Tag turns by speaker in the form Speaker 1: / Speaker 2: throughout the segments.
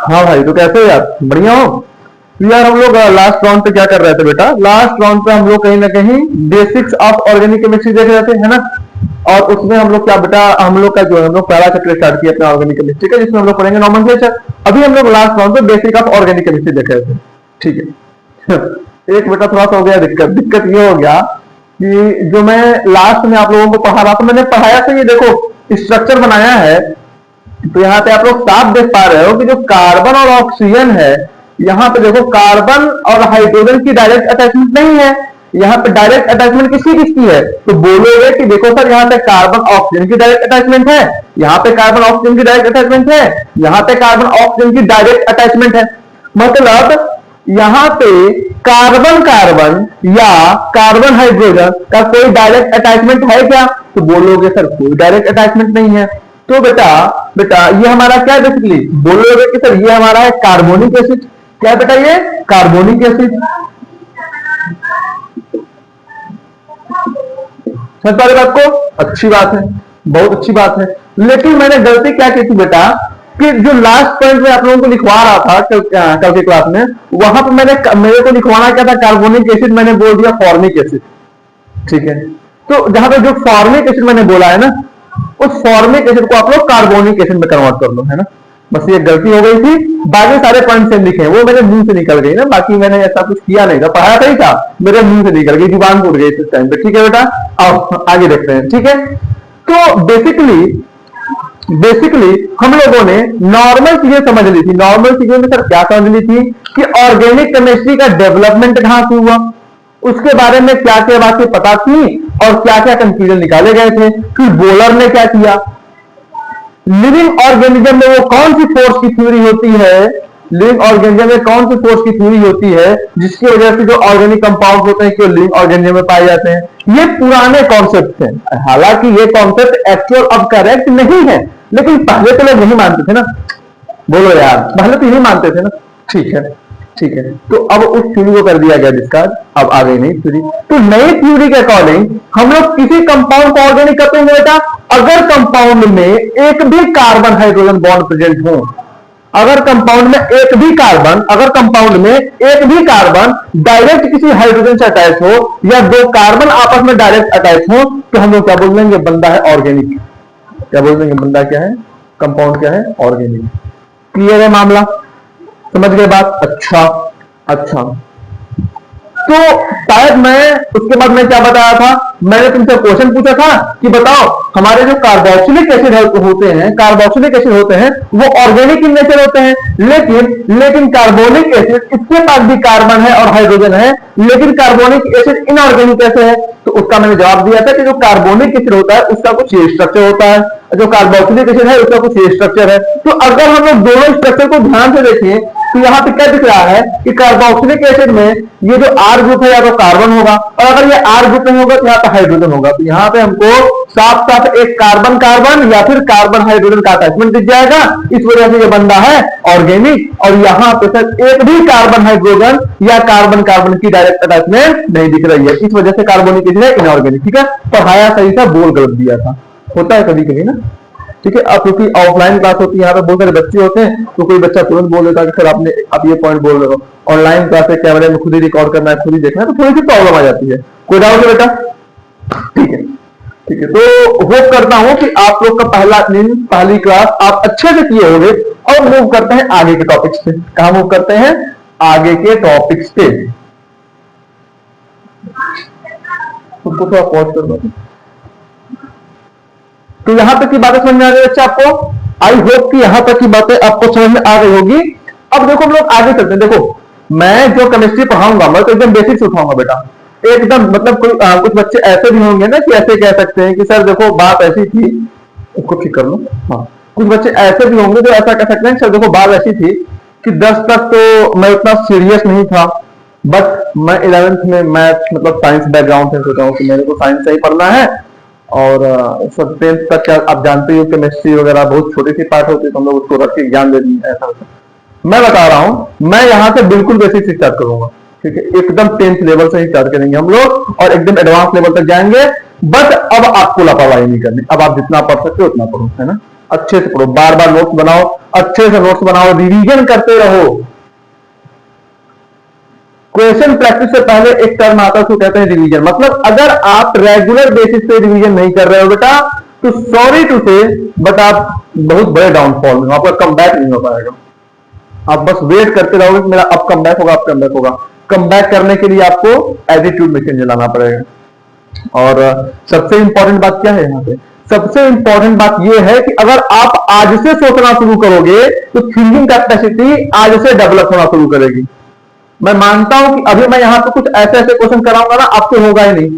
Speaker 1: हाँ भाई, तो कैसे हो यार? बढ़िया हो? तो यार हम लोग लास्ट राउंड पे क्या कर रहे थे बेटा? लास्ट राउंड पे हम लोग कहीं ना कहीं बेसिक्स ऑफ ऑर्गेनिक केमिस्ट्री देख रहे थे, है ना? और उसमें हम लोग क्या बेटा, हम लोग का जो है, हम लोग पहला चैप्टर स्टार्ट किया अपना ऑर्गेनिक केमिस्ट्री का, जिसमें हम लोग पढ़ेंगे नॉमेनक्लेचर। अभी हम लोग लास्ट राउंड पे बेसिक ऑफ ऑर्गेनिक केमिस्ट्री देख रहे थे, ठीक है। एक बेटा थोड़ा सा हो गया दिक्कत। दिक्कत ये हो गया कि जो मैं लास्ट में आप लोगों को पढ़ा रहा था, मैंने पढ़ाया था, ये देखो स्ट्रक्चर बनाया है। तो यहाँ पे आप लोग साफ देख पा रहे हो कि जो कार्बन और ऑक्सीजन है, यहाँ पे देखो कार्बन और हाइड्रोजन की डायरेक्ट अटैचमेंट नहीं है। यहाँ पे डायरेक्ट अटैचमेंट किसकी किसकी है? तो बोलोगे कि देखो सर, यहाँ पे कार्बन ऑक्सीजन की डायरेक्ट अटैचमेंट है, यहाँ पे कार्बन ऑक्सीजन की डायरेक्ट अटैचमेंट है, यहाँ पे कार्बन ऑक्सीजन की डायरेक्ट अटैचमेंट है। मतलब यहाँ पे कार्बन कार्बन या कार्बन हाइड्रोजन का कोई डायरेक्ट अटैचमेंट है क्या? तो बोलोगे सर कोई डायरेक्ट अटैचमेंट नहीं है। तो बेटा बेटा ये हमारा क्या बेसिकली बोलोगे कि सर ये हमारा है कार्बोनिक एसिड। क्या बेटा? ये कार्बोनिक एसिड। समझ पा रहे बात को? अच्छी बात है, बहुत अच्छी बात है। लेकिन मैंने गलती क्या की थी बेटा, कि जो लास्ट पॉइंट में आप लोगों को लिखवा रहा था कल के क्लास में, वहां पर मेरे को लिखवाना क्या था? कार्बोनिक एसिड मैंने बोल दिया फॉर्मिक एसिड, ठीक है। तो जहां पे जो फॉर्मिक एसिड मैंने बोला है ना, उस फॉर्मिक एसिड को आप लोग कार्बोनिक एसिड में कन्वर्ट कर लो, है ना। बस ये गलती हो गई थी, बाकी सारे पॉइंट सेम लिखे हैं, वो मेरे मुंह से निकल गई ना। बाकी मैंने ऐसा कुछ किया नहीं था, पढ़ाया था ही था, मेरे मुंह से निकल गई, जुबान टूट गई इस टाइम पे, ठीक है बेटा। अब आगे देखते हैं, ठीक है। तो बेसिकली हम लोगों ने नॉर्मल चीजें समझ ली थी। नॉर्मल चीजें में सर क्या समझ ली थी कि ऑर्गेनिक केमिस्ट्री का डेवलपमेंट कहां से हुआ, उसके बारे में क्या क्या बातें पता थी और क्या क्या कंक्लूजन निकाले गए थे। फिर बोलर ने क्या किया, लिविंग ऑर्गेनिज्म में वो कौन सी फोर्स की थ्योरी होती है, लिविंग ऑर्गेनिज्म में कौन सी फोर्स की थ्योरी होती है जिसकी वजह से जो ऑर्गेनिक कंपाउंड होते हैं कि लिविंग ऑर्गेनिज्म में पाए जाते हैं। ये पुराने कॉन्सेप्ट हैं, हालांकि ये कॉन्सेप्ट एक्चुअल अब करेक्ट नहीं है, लेकिन पहले तो लोग नहीं मानते थे ना। बोलो यार, पहले तो यही मानते थे ना। ठीक है, ठीक है। तो अब उस थ्योरी को कर दिया गया डिस्कार्ड, अब आ गई नई थ्योरी। तो नई थ्योरी के अकॉर्डिंग हम लोग किसी कंपाउंड को ऑर्गेनिक कहते हैं बेटा, अगर कंपाउंड में एक भी कार्बन हाइड्रोजन बॉन्ड प्रेजेंट हो। अगर कंपाउंड में एक भी कार्बन, अगर कंपाउंड में एक भी कार्बन डायरेक्ट किसी हाइड्रोजन से अटैच हो, या दो कार्बन आपस में डायरेक्ट अटैच हो, तो हम लोग क्या बोल देंगे? बंदा है ऑर्गेनिक। क्या बोल देंगे? बंदा क्या है? कंपाउंड क्या है? ऑर्गेनिक। क्लियर है मामला? समझ गए बात? अच्छा अच्छा। तो शायद मैं उसके बाद मैं क्या बताया था, मैंने तुमसे क्वेश्चन पूछा था कि बताओ हमारे जो कार्बोक्सिलिक एसिड होते हैं, कार्बोक्सिलिक एसिड होते हैं, वो ऑर्गेनिक इन नेचर होते हैं। लेकिन कार्बोनिक एसिड, इसके पास भी कार्बन है और हाइड्रोजन है, लेकिन कार्बोनिक एसिड इनऑर्गेनिक कैसे है? तो उसका मैंने जवाब दिया था कि जो कार्बोनिक एसिड होता है उसका कुछ ये स्ट्रक्चर होता है, जो कार्बोक्सिलिक एसिड है उसका कुछ ये स्ट्रक्चर है। तो अगर हम लोग दोनों स्ट्रक्चर को ध्यान से देखें तो यहाँ पे क्या दिख रहा है कि कार्बोक्सिलिक एसिड में ये जो R ग्रुप है या तो कार्बन होगा, और अगर ये R ग्रुप नहीं होगा तो यहाँ पे हाइड्रोजन होगा। तो यहाँ पे हमको साफ साफ एक कार्बन कार्बन या फिर कार्बन हाइड्रोजन का अटैचमेंट दिख जाएगा। इस वजह से ये बंदा है ऑर्गेनिक। और यहाँ पे सर एक भी कार्बन हाइड्रोजन या कार्बन कार्बन की डायरेक्ट अटैचमेंट नहीं दिख रही है, इस वजह से कार्बोनिक एसिड है इनऑर्गेनिक। ठीक है, पढ़ाया सही था, बोल गलत दिया था, होता है कभी कभी ना। ठीक है, अब क्योंकि ऑफलाइन क्लास होती है, यहाँ पे बहुत सारे बच्चे होते हैं, तो कोई बच्चा तुरंत बोल देता है कि सर आप ये पॉइंट बोल रहे हो। ऑनलाइन क्लास है, कैमरे में खुद ही रिकॉर्ड करना है, खुद ही देखना है, तो थोड़ी सी प्रॉब्लम आ जाती है। कोई डाउट है बेटा? ठीक है, ठीक है। तो होप करता हूं कि आप लोग का पहला दिन, पहली क्लास आप अच्छे से किए होंगे। और मूव करते हैं आगे के टॉपिक्स पे। कहां मूव करते हैं? आगे के टॉपिक्स पे। तुमको थोड़ा पॉज कर दो। तो यहां तक की बातें समझ में आ गई बच्चे आपको? आई होप कि यहां तक की बातें आपको समझ में आ गई होगी। अब देखो हम लोग आगे चलते हैं। देखो मैं जो केमिस्ट्री पढ़ाऊंगा मैं तो एकदम बेसिक्स उठाऊंगा बेटा, एकदम। मतलब कुछ बच्चे ऐसे भी होंगे ना कि ऐसे कह सकते हैं कि सर देखो बात ऐसी थी, उसको ठीक कर लो। हाँ, कुछ बच्चे ऐसे भी होंगे जो ऐसा कह सकते हैं सर देखो बात ऐसी थी कि 10 तक तो मैं उतना सीरियस नहीं था, बट मैं 11th में मैथ मतलब साइंस बैकग्राउंड से सोचा हूँ कि मेरे को साइंस से ही पढ़ना है। और सब 10th तक क्या आप जानते हो केमिस्ट्री वगैरह बहुत छोटी सी पार्ट होती है, तो हम लोग उसको रख के एग्जाम दे दिए। ऐसा होता मैं बता रहा हूं, मैं यहाँ से बिल्कुल बेसिक से स्टार्ट करूंगा। ठीक है, एकदम 10th लेवल से ही स्टार्ट करेंगे हम लोग और एकदम एडवांस लेवल तक जाएंगे। बट अब आपको लापरवाही नहीं करनी, अब आप जितना पढ़ सकते हो उतना पढ़ो, है ना। अच्छे से पढ़ो, बार बार नोट्स बनाओ, अच्छे से नोट्स बनाओ, रिवीजन करते रहो। क्वेश्चन प्रैक्टिस से पहले एक टर्म आता है उसको कहते हैं रिवीजन। मतलब अगर आप रेगुलर बेसिस पे रिवीजन नहीं कर रहे हो बेटा, तो सॉरी टू से बट आप बहुत बड़े डाउनफॉल में, आपका कम बैक नहीं हो पाएगा। आप बस वेट करते रहोगे कि मेरा अब कम बैक होगा, अब कम बैक होगा। कम बैक करने के लिए आपको एटीट्यूड में चेंज लाना पड़ेगा। और सबसे इंपॉर्टेंट बात क्या है यहाँ पे, सबसे इंपॉर्टेंट बात यह है कि अगर आप आज से सोचना शुरू करोगे तो थिंकिंग कैपेसिटी आज से डेवलप होना शुरू करेगी। मैं मानता हूं कि अभी मैं यहां पे कुछ ऐसे ऐसे क्वेश्चन कराऊंगा ना, आपसे होगा ही नहीं,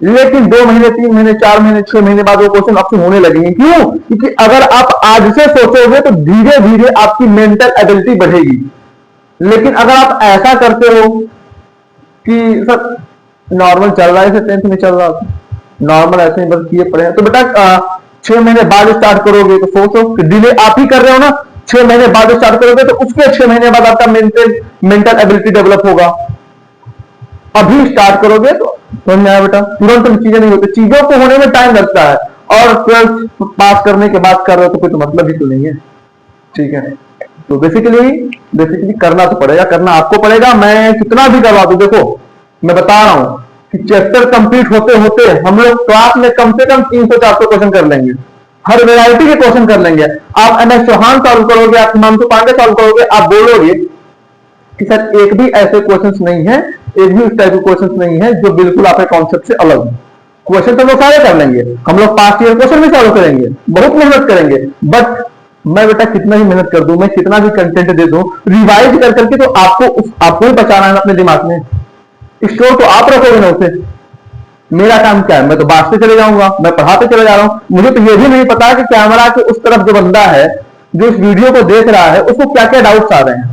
Speaker 1: लेकिन 2 महीने 3 महीने 4 महीने 6 महीने बाद वो क्वेश्चन आपसे होने लगेंगे। क्यों? क्योंकि अगर आप आज से सोचोगे तो धीरे धीरे आपकी मेंटल एबिलिटी बढ़ेगी। लेकिन अगर आप ऐसा करते हो कि सर नॉर्मल चल रहा है, 10th में चल रहा था नॉर्मल ऐसे ही बस किए पड़े हैं, तो बेटा 6 महीने बाद स्टार्ट करोगे तो सोचो कि डिले आप ही कर रहे हो ना। 6 महीने बाद स्टार्ट करोगे तो उसके 6 महीने बाद आपका मेंटल एबिलिटी डेवलप होगा। अभी स्टार्ट करोगे तो समझ में आया बेटा, तुरंत चीजें नहीं होती, चीजों को होने में टाइम लगता है। और 12th पास करने के बाद कर रहे हो तो कोई तो मतलब ही तो नहीं है। ठीक है, तो बेसिकली करना तो पड़ेगा, करना आपको पड़ेगा। मैं कितना भी करवा दूं, देखो मैं बता रहा हूं कि चैप्टर कंप्लीट होते होते हम लोग क्लास में कम से कम 300-400 क्वेश्चन कर लेंगे, हर वैरायटी के क्वेश्चन कर लेंगे। आप MS चौहान सॉल्व करोगे, आप हिमांशु पांडे सॉल्व करोगे, आप बोलोगे कि सर एक भी ऐसे क्वेश्चंस नहीं है, एक भी उस टाइप के क्वेश्चंस नहीं है जो बिल्कुल आपके कॉन्सेप्ट से अलग है। क्वेश्चन तो हम लोग सारे कर लेंगे, हम लोग पास्ट ईयर क्वेश्चन भी सॉल्व करेंगे, बहुत मेहनत करेंगे। बट मैं बेटा कितना ही मेहनत कर दूं, मैं कितना भी कंटेंट दे दूं, रिवाइज कर करके तो आपको ही बचाना है अपने दिमाग में, स्टोर तो आप रखोगे ना उसे। मेरा काम क्या है, मैं तो बांटते चले जाऊंगा, मैं पढ़ाते चले जा रहा हूं। मुझे तो ये भी नहीं पता कि कैमरा के उस तरफ जो बंदा है, जो इस वीडियो को देख रहा है, उसको क्या क्या डाउट्स आ रहे हैं।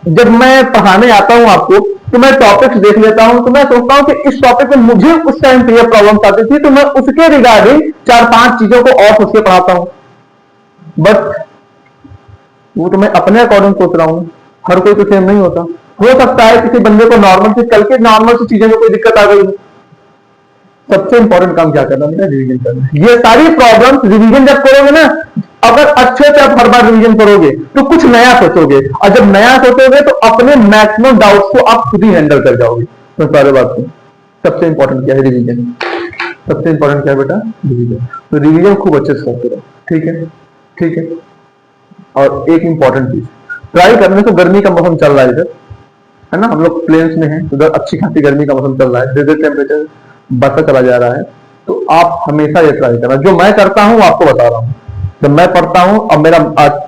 Speaker 1: जब मैं पढ़ाने आता हूं आपको, तो मैं टॉपिक्स देख लेता हूं, तो मैं सोचता हूं कि इस टॉपिक में मुझे उस टाइम पे ये प्रॉब्लम आती थी, तो मैं उसके रिगार्डिंग 4-5 चीजों को और सोच के पढ़ाता हूं। बट वो तो मैं अपने अकॉर्डिंग सोच रहा हूं, हर कोई तो सेम नहीं होता। हो सकता है किसी बंदे को नॉर्मल से, कल के नॉर्मल से चीजें में कोई दिक्कत आ गई। सबसे इंपॉर्टेंट काम क्या करना है, रिवीजन करना। ये सारी प्रॉब्लम्स रिवीजन जब करोगे ना, अगर अच्छे से आप हर बार रिवीजन करोगे तो कुछ नया सोचोगे, और जब नया सोचोगे तो अपने मैक्सिमम डाउट्स को आप खुद ही हैंडल कर जाओगे। तो सारे बात को सबसे इंपॉर्टेंट क्या है, रिवीजन। सबसे इंपॉर्टेंट क्या है बेटा, रिवीजन। तो रिवीजन खूब अच्छे से करते रहो, ठीक है, ठीक है। और एक इंपॉर्टेंट चीज ट्राई करने को, गर्मी का मौसम चल रहा है इधर, है ना, हम लोग प्लेन्स में हैं, उधर अच्छी खासी गर्मी का मौसम चल रहा है, धीरे टेम्परेचर बढ़ता चला जा रहा है। तो आप हमेशा ये ट्राई करना, जो मैं करता हूँ आपको बता रहा हूँ। जब मैं पढ़ता हूँ, अब मेरा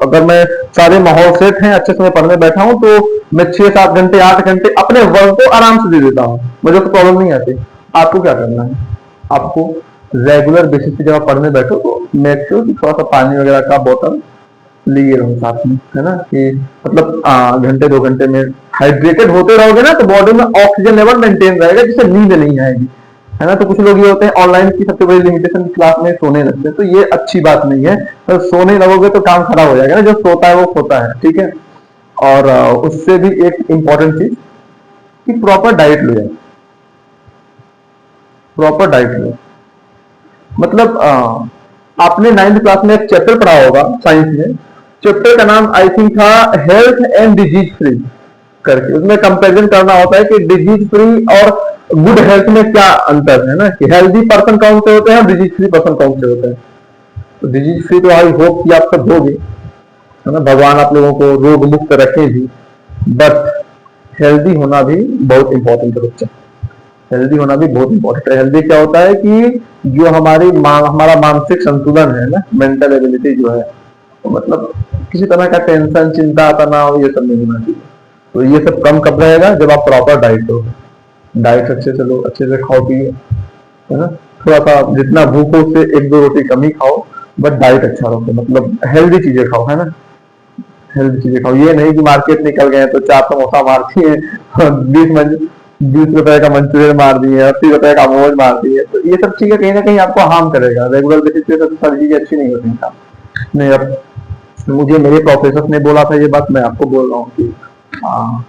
Speaker 1: अगर मैं सारे माहौल सेट हैं, अच्छे से मैं पढ़ने बैठा हूँ, तो मैं 6-7 घंटे 8 घंटे अपने वर्क को आराम से दे देता हूँ, मुझे कोई प्रॉब्लम नहीं आती। आपको क्या करना है, आपको रेगुलर बेसिस पे जब आप पढ़ने बैठो तो मेक श्योर कि थोड़ा सा पानी वगैरह का बोतल लिए रहो साथ में, है ना, कि मतलब घंटे 2 घंटे में हाइड्रेटेड होते रहोगे ना, तो बॉडी में ऑक्सीजन लेवल मेंटेन रहेगा, जिससे नींद नहीं आएगी, है ना। तो कुछ लोग ये होते हैं ऑनलाइन की सबसे बड़ी लिमिटेशन, क्लास में सोने लगते हैं, तो ये अच्छी बात नहीं है। तो सोने लगोगे तो काम खराब हो जाएगा ना, जो सोता है वो खोता है, ठीक है। और उससे भी एक इंपॉर्टेंट चीज कि प्रॉपर डाइट लो यार, प्रॉपर डाइट लो। मतलब आपने 9th क्लास में एक चैप्टर पढ़ा होगा साइंस में, चैप्टर का नाम आई थिंक था हेल्थ एंड डिजीज फ्री करके। उसमें कंपैरिजन करना होता है कि डिजीज फ्री और गुड हेल्थ में क्या अंतर है ना, कि हेल्दी पर्सन कौन से होते हैं और डिजीज फ्री पर्सन कौन से होते हैं। तो डिजीज फ्री तो आई होप कि आप सब होगे, है ना, भगवान आप लोगों को रोग मुक्त रखे भी। बट हेल्दी होना भी बहुत इंपॉर्टेंट है बच्चा, हेल्दी होना भी बहुत इंपॉर्टेंट है। हेल्दी क्या होता है कि जो हमारा मानसिक संतुलन है ना, मेंटल एबिलिटी जो है, तो मतलब किसी तरह का टेंशन, चिंता, तनाव, ये सब नहीं होना चाहिए। तो ये सब कम कब रहेगा, जब आप प्रॉपर डाइट लो, डाइट अच्छे से लो, अच्छे से खाओ पियो, है ना। थोड़ा सा जितना भूख हो उससे 1-2 रोटी कम ही खाओ, बट डाइट अच्छा रखो, मतलब हेल्दी चीजें खाओ, है ना, हेल्दी चीजें खाओ। ये नहीं कि मार्केट निकल गए तो 4 समोसा मार दिए, 20 रुपए का मंचूरियन मार दिए, 80 रुपए का मोमोज मार दिए, तो ये सब चीजें कहीं ना कहीं आपको हार्म करेगा। रेगुलर बेसिस पे सब सारी चीजें अच्छी नहीं होती हैं। नहीं, अब मुझे मेरे प्रोफेसर ने बोला था ये बात, मैं आपको बोल रहा हूँ कि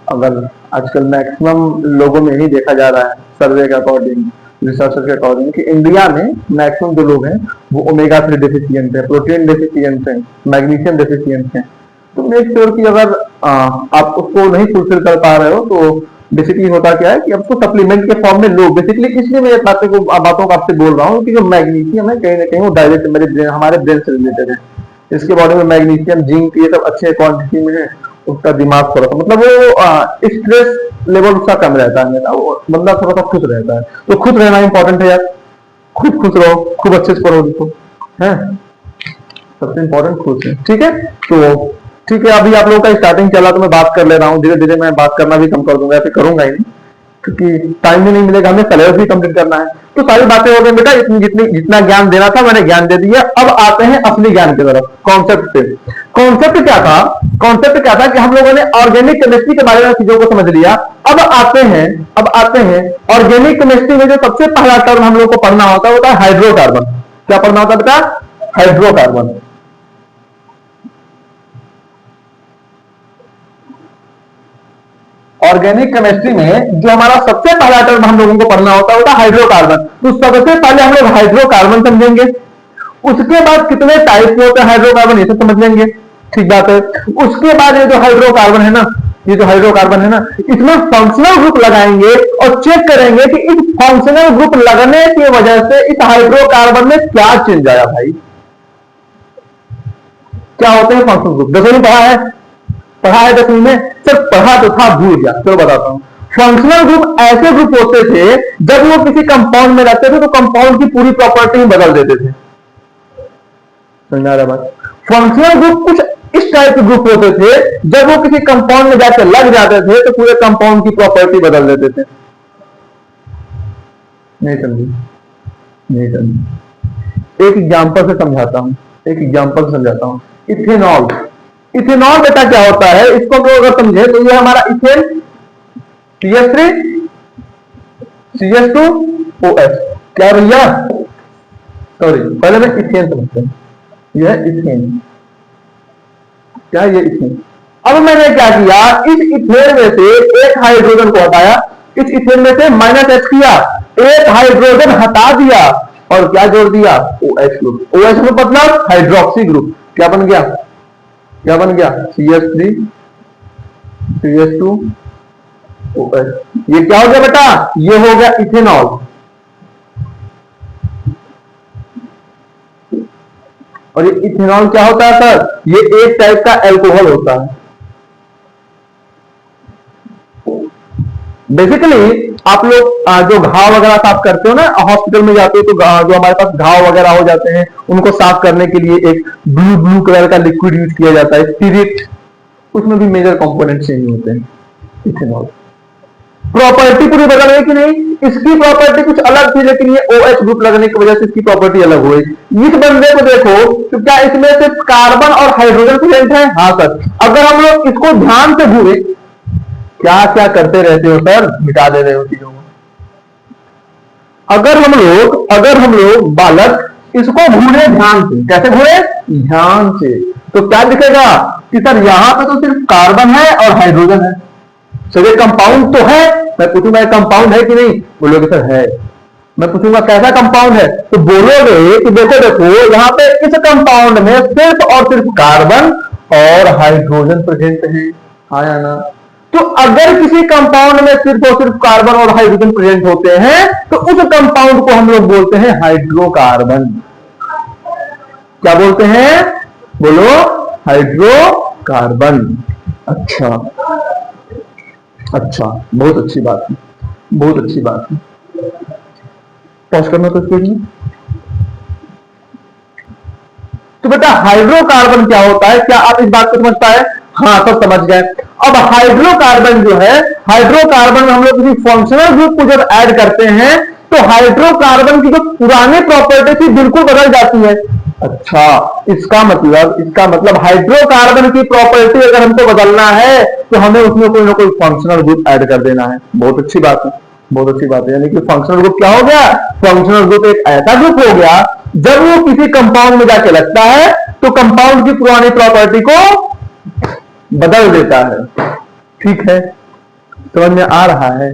Speaker 1: अगर आजकल मैक्सिमम लोगों में ही देखा जा रहा है सर्वे के अकॉर्डिंग रिसर्चर के अकॉर्डिंग कि इंडिया में मैक्सिमम जो लोग हैं वो ओमेगा 3 डेफिशिएंट है, प्रोटीन डेफिशिएंट है, मैग्नीशियम डेफिशिएंट है। तो मेक श्योर कि अगर आप उसको नहीं फुलफिल कर पा रहे हो तो बेसिकली होता क्या है कि आपको सप्लीमेंट के फॉर्म में लो। बेसिकली इसलिए मैं बातों को आपसे बोल रहा हूँ कि जो मैग्नीशियम है कहीं ना कहीं वो डायरेक्ट मेरे ब्रेन, हमारे ब्रेन से रिलेटेड है। इसके बॉडी में मैग्नीशियम, जिंक ये सब अच्छे क्वांटिटी में है। उसका दिमाग थोड़ा सा मतलब वो स्ट्रेस लेवल उसका कम रहता है, वो बंदा थोड़ा सा खुश रहता है। तो खुश रहना इंपॉर्टेंट है यार, खुद खुश रहो, खूब अच्छे से पढ़ो लिखो, है सबसे इंपॉर्टेंट खुश है। ठीक है, तो ठीक है, अभी आप लोगों का स्टार्टिंग चला तो मैं बात कर ले रहा हूँ। धीरे धीरे मैं बात करना भी कम कर दूंगा, ऐसे करूंगा ही नहीं क्योंकि टाइम भी नहीं मिलेगा, हमें सिलेबस भी कंप्लीट करना है। तो सारी बातें हो गई बेटा, इतनी जितना ज्ञान देना था मैंने ज्ञान दे दिया। अब आते हैं असली ज्ञान की तरफ, कॉन्सेप्ट पे। कॉन्सेप्ट क्या था? कॉन्सेप्ट क्या था कि हम लोगों ने ऑर्गेनिक केमिस्ट्री के बारे में चीजों को समझ लिया। अब आते हैं ऑर्गेनिक केमिस्ट्री में जो सबसे पहला टर्म हम लोग को पढ़ना होता है वो था हाइड्रोकार्बन। क्या पढ़ना होता है बेटा? हाइड्रोकार्बन। ऑर्गेनिक केमिस्ट्री में जो हमारा सबसे पहला टर्म हम लोगों को पढ़ना होता है वो था हाइड्रोकार्बन। तो सबसे पहले हम लोग हाइड्रोकार्बन समझेंगे, उसके बाद कितने टाइप के होते हैं हाइड्रोकार्बन ये सब समझ लेंगे। ठीक बात है। उसके बाद ये जो हाइड्रोकार्बन है ना, इसमें फंक्शनल ग्रुप लगाएंगे और चेक करेंगे कि इस फंक्शनल ग्रुप लगने की वजह से इस हाइड्रोकार्बन में क्या चेंज आया। भाई क्या होते हैं फंक्शनल ग्रुप? दसवीं पढ़ा है 10वीं में, सिर्फ पढ़ा तो था भूल गया। चलो बताता हूं। फंक्शनल ग्रुप ऐसे ग्रुप होते थे जब वो किसी कंपाउंड में रहते थे तो कंपाउंड की पूरी प्रॉपर्टी बदल देते थे। समझ आ रहा बात? फंक्शनल ग्रुप कुछ इस टाइप के ग्रुप होते थे जब वो किसी कंपाउंड में जाकर लग जाते थे तो पूरे कंपाउंड की प्रॉपर्टी बदल देते थे। नहीं समझी? एक एग्जांपल से समझाता हूं। इथेनॉल बेटा क्या होता है, इसको तो अगर समझे तो ये हमारा इथेन CH3 CH2OH। क्या भैया? सॉरी, पहले मैं इथेन समझते हैं। यह इथेन, क्या ये इथेन? अब मैंने क्या किया, इस इथेन में से एक हाइड्रोजन को हटाया, इस इथेन में से -H किया, एक हाइड्रोजन हटा दिया और क्या जोड़ दिया? OH group. OH ग्रुप मतलब हाइड्रोक्सी ग्रुप। क्या बन गया? CH3 CH2OH। ये क्या हो गया बेटा? ये हो गया इथेनॉल। और ये इथेनॉल क्या होता है सर? ये एक टाइप का अल्कोहल होता है। बेसिकली आप लोग जो घाव वगैरह साफ करते हो ना, हॉस्पिटल में जाते हो तो जो हमारे पास घाव वगैरह हो जाते हैं उनको साफ करने के लिए एक ब्लू कलर का लिक्विड यूज किया जाता है, स्पिरिट। उसमें भी मेजर कंपोनेंट चेंज होते हैं। इथेनॉल प्रॉपर्टी पूरी बदल गई कि नहीं? इसकी प्रॉपर्टी कुछ अलग थी लेकिन ये OH ग्रुप लगने की वजह से इसकी प्रॉपर्टी अलग हो गई। इस बंदे को देखो तो क्या इसमें सिर्फ कार्बन और हाइड्रोजन प्रेजेंट है? हाँ सर। अगर हम लोग इसको ध्यान से घूरे, क्या क्या करते रहते हो सर? मिटा दे रहे हो चीजों को। अगर हम लोग बालक इसको घूरे ध्यान से, कैसे घूरे? ध्यान से, तो क्या दिखेगा कि सर यहां पे तो सिर्फ कार्बन है और हाइड्रोजन है। सर ये कंपाउंड तो है। मैं पूछूंगा कंपाउंड है कि नहीं? बोलोगे सर है। मैं पूछूंगा कैसा कंपाउंड है? तो बोलोगे कि देखो यहाँ पे इस कंपाउंड में सिर्फ और सिर्फ कार्बन और हाइड्रोजन प्रेजेंट है। हाँ या ना? तो अगर किसी कंपाउंड में सिर्फ और सिर्फ कार्बन और हाइड्रोजन प्रेजेंट होते हैं तो उस कंपाउंड को हम लोग बोलते हैं हाइड्रोकार्बन। क्या बोलते हैं? बोलो, हाइड्रोकार्बन। अच्छा, बहुत अच्छी बात है। पॉज करना तो इसके लिए। तो बेटा हाइड्रोकार्बन क्या होता है? क्या आप इस बात को समझ पाए? हाँ, सब समझ गए। अब हाइड्रोकार्बन जो है, हाइड्रोकार्बन में हम लोग किसी फंक्शनल ग्रुप को जब ऐड करते हैं तो हाइड्रोकार्बन की जो पुरानी प्रॉपर्टी थी बिल्कुल बदल जाती है। अच्छा, इसका मतलब हाइड्रोकार्बन की प्रॉपर्टी अगर हमको बदलना है तो हमें उसमें कोई ना कोई फंक्शनल ग्रुप ऐड कर देना है। बहुत अच्छी बात है। यानी कि फंक्शनल ग्रुप क्या हो गया? फंक्शनल ग्रुप एक ऐसा ग्रुप हो गया जब वो किसी कंपाउंड में जाके लगता है तो कंपाउंड की पुरानी प्रॉपर्टी को बदल देता है। ठीक है, समझ में आ रहा है?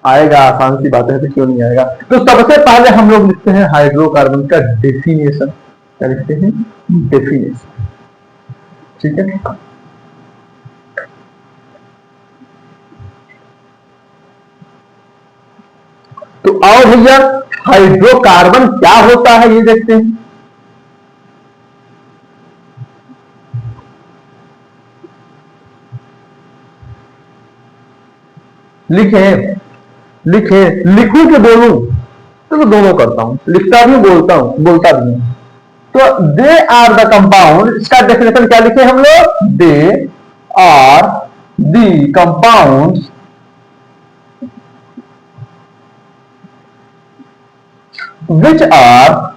Speaker 1: आएगा, आसान सी बात है, तो क्यों नहीं आएगा। तो सबसे पहले हम लोग लिखते हैं हाइड्रोकार्बन का डेफिनेशन। क्या लिखते हैं? डेफिनेशन। ठीक है, तो आओ भैया हाइड्रोकार्बन क्या होता है ये देखते हैं। लिखे लिखे लिखूं कि बोलूं? तो दोनों करता हूं, लिखता भी बोलता भी हूं। तो दे आर द कंपाउंड, इसका डेफिनेशन क्या लिखे हम लोग? They are the compound which are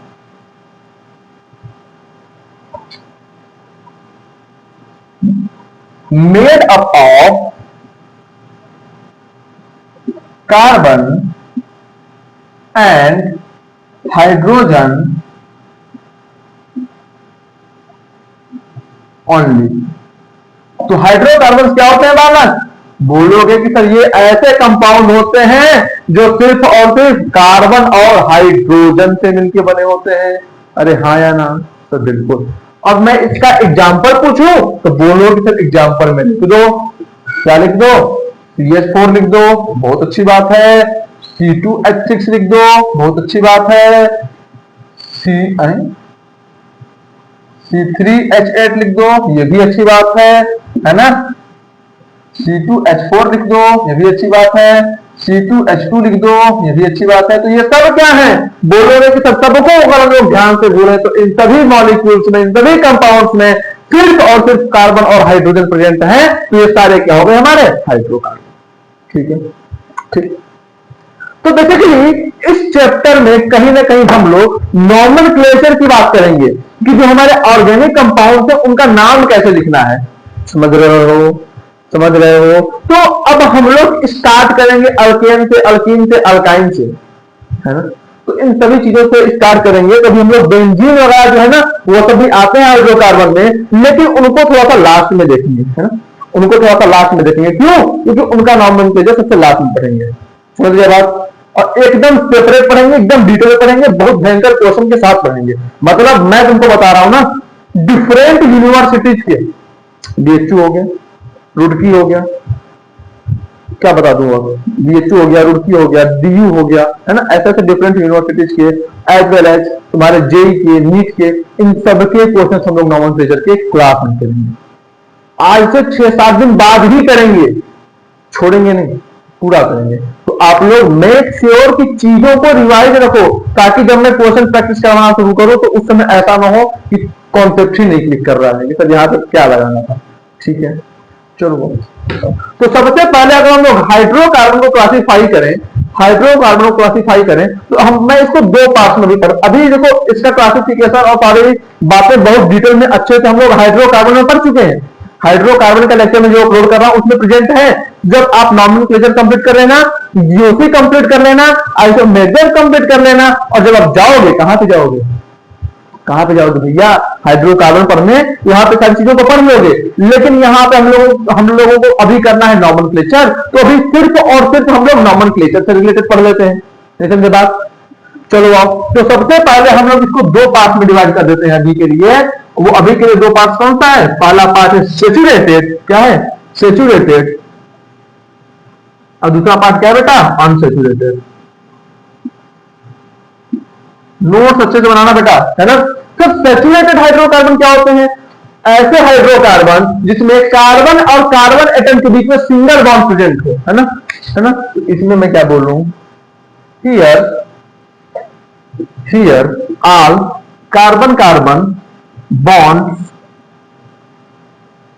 Speaker 1: made up of carbon and hydrogen only। तो हाइड्रोकार्बन क्या होते हैं बालक? बोलोगे कि सर ये ऐसे कंपाउंड होते हैं जो सिर्फ और सिर्फ कार्बन और हाइड्रोजन से मिलकर बने होते हैं। अरे हाँ या ना? तो बिल्कुल। अब मैं इसका एग्जाम्पल पूछूं तो बोलोगे सर एग्जाम्पल में लिख दो। क्या लिख दो? CH4 लिख दो, बहुत अच्छी बात है। C2H6 लिख दो, बहुत अच्छी बात है। C3H8 लिख दो, ये भी अच्छी बात है ना। C2H4 लिख दो, ये भी अच्छी बात है। C2H2 लिख दो, ये भी अच्छी बात है। तो ये सब क्या है? बोलोगे कि सबको अगर हम लोग ध्यान से बोले तो इन सभी मॉलिक्यूल्स में, इन सभी कंपाउंड्स में सिर्फ और सिर्फ कार्बन और हाइड्रोजन प्रेजेंट है। तो ये सारे क्या हो गए हमारे? हाइड्रोकार्बन। ठीक है, ठीक। तो बेसिकली इस चैप्टर में कहीं ना कहीं हम लोग नॉमेनक्लेचर की बात करेंगे कि जो हमारे ऑर्गेनिक कंपाउंड है उनका नाम कैसे लिखना है। समझ रहे हो? तो अब हम लोग स्टार्ट करेंगे अल्केन से, अल्कीन से, अल्काइन से, है ना। तो इन सभी चीजों से स्टार्ट करेंगे। कभी हम लोग बेंजीन वगैरह जो है ना वो सब भी आते हैं हाइड्रोकार्बन में, लेकिन उनको थोड़ा सा लास्ट में देखेंगे, है ना। उनको थोड़ा सा लास्ट में देखेंगे। क्यों? क्योंकि उनका नॉमेनक्लेचर सबसे लास्ट में पढ़ेंगे। समझ गए बात? और एकदम सेपरेट पढ़ेंगे, एकदम डिटेल पढ़ेंगे, बहुत भयंकर क्वेश्चन के साथ पढ़ेंगे। मतलब मैं तुमको बता रहा हूं ना, डिफरेंट यूनिवर्सिटीज के, BHU हो गया, रुड़की हो गया, क्या बता दूंगा, BHU हो गया, रुड़की हो गया, DU हो गया, है ना। ऐसे ऐसे डिफरेंट यूनिवर्सिटीज के एज वेल एज तुम्हारे JEE के, नीट के, इन सबके क्वेश्चन हम लोग नॉमेनक्लेचर के क्लास में करेंगे। आज से 6-7 दिन बाद ही करेंगे, छोड़ेंगे नहीं, पूरा करेंगे। तो आप लोग मेक श्योर कि चीजों को रिवाइज रखो, ताकि जब मैं क्वेश्चन प्रैक्टिस करवाना शुरू करूं तो उस समय ऐसा ना हो कि कॉन्सेप्ट ही नहीं क्लिक कर रहा है कि सर यहाँ तक क्या लगाना था। ठीक है, चलो। तो सबसे पहले अगर हम लोग हाइड्रोकार्बन को क्लासिफाई करें, तो मैं इसको 2 पार्ट में भी पढ़, अभी देखो इसका क्लासिफिकेशन और सारी बातें बहुत डिटेल में अच्छे से हम लोग हाइड्रोकार्बन में पढ़ चुके हैं। हाइड्रोकार्बन का लेक्चर में जो अपलोड कर रहा हूं उसमें प्रेजेंट है। जब आप नॉमेनक्लेचर कंप्लीट कर लेना, यूसी कंप्लीट कर लेना, आइसोमेरिज्म कंप्लीट कर लेना, और जब आप जाओगे कहां पे जाओगे भैया? हाइड्रोकार्बन पढ़ने। यहाँ पे सारी चीजों को पढ़ लोगे, लेकिन यहाँ पे हम लोगों को अभी करना है नॉमेनक्लेचर। तो अभी सिर्फ और सिर्फ हम लोग नॉमेनक्लेचर से रिलेटेड पढ़ लेते हैं। नहीं समझे बात? चलो आओ। तो सबसे पहले हम लोग इसको 2 पार्ट में डिवाइड कर देते हैं अभी के लिए। वो अभी के लिए 2 पार्ट कौन सा है? पहला पार्ट है सेचुरेटेड। क्या है? सेचुरेटेड। और दूसरा पार्ट क्या है बेटा? अनसेचुरेटेड। नोट्स अच्छे से बनाना बेटा, है ना। तो सेचुरेटेड हाइड्रोकार्बन क्या होते हैं? ऐसे हाइड्रोकार्बन जिसमें कार्बन और कार्बन एटम के बीच में सिंगल बॉन्ड प्रेजेंट हो, है ना। तो इसमें मैं क्या बोल रहा हूं? Here all carbon bonds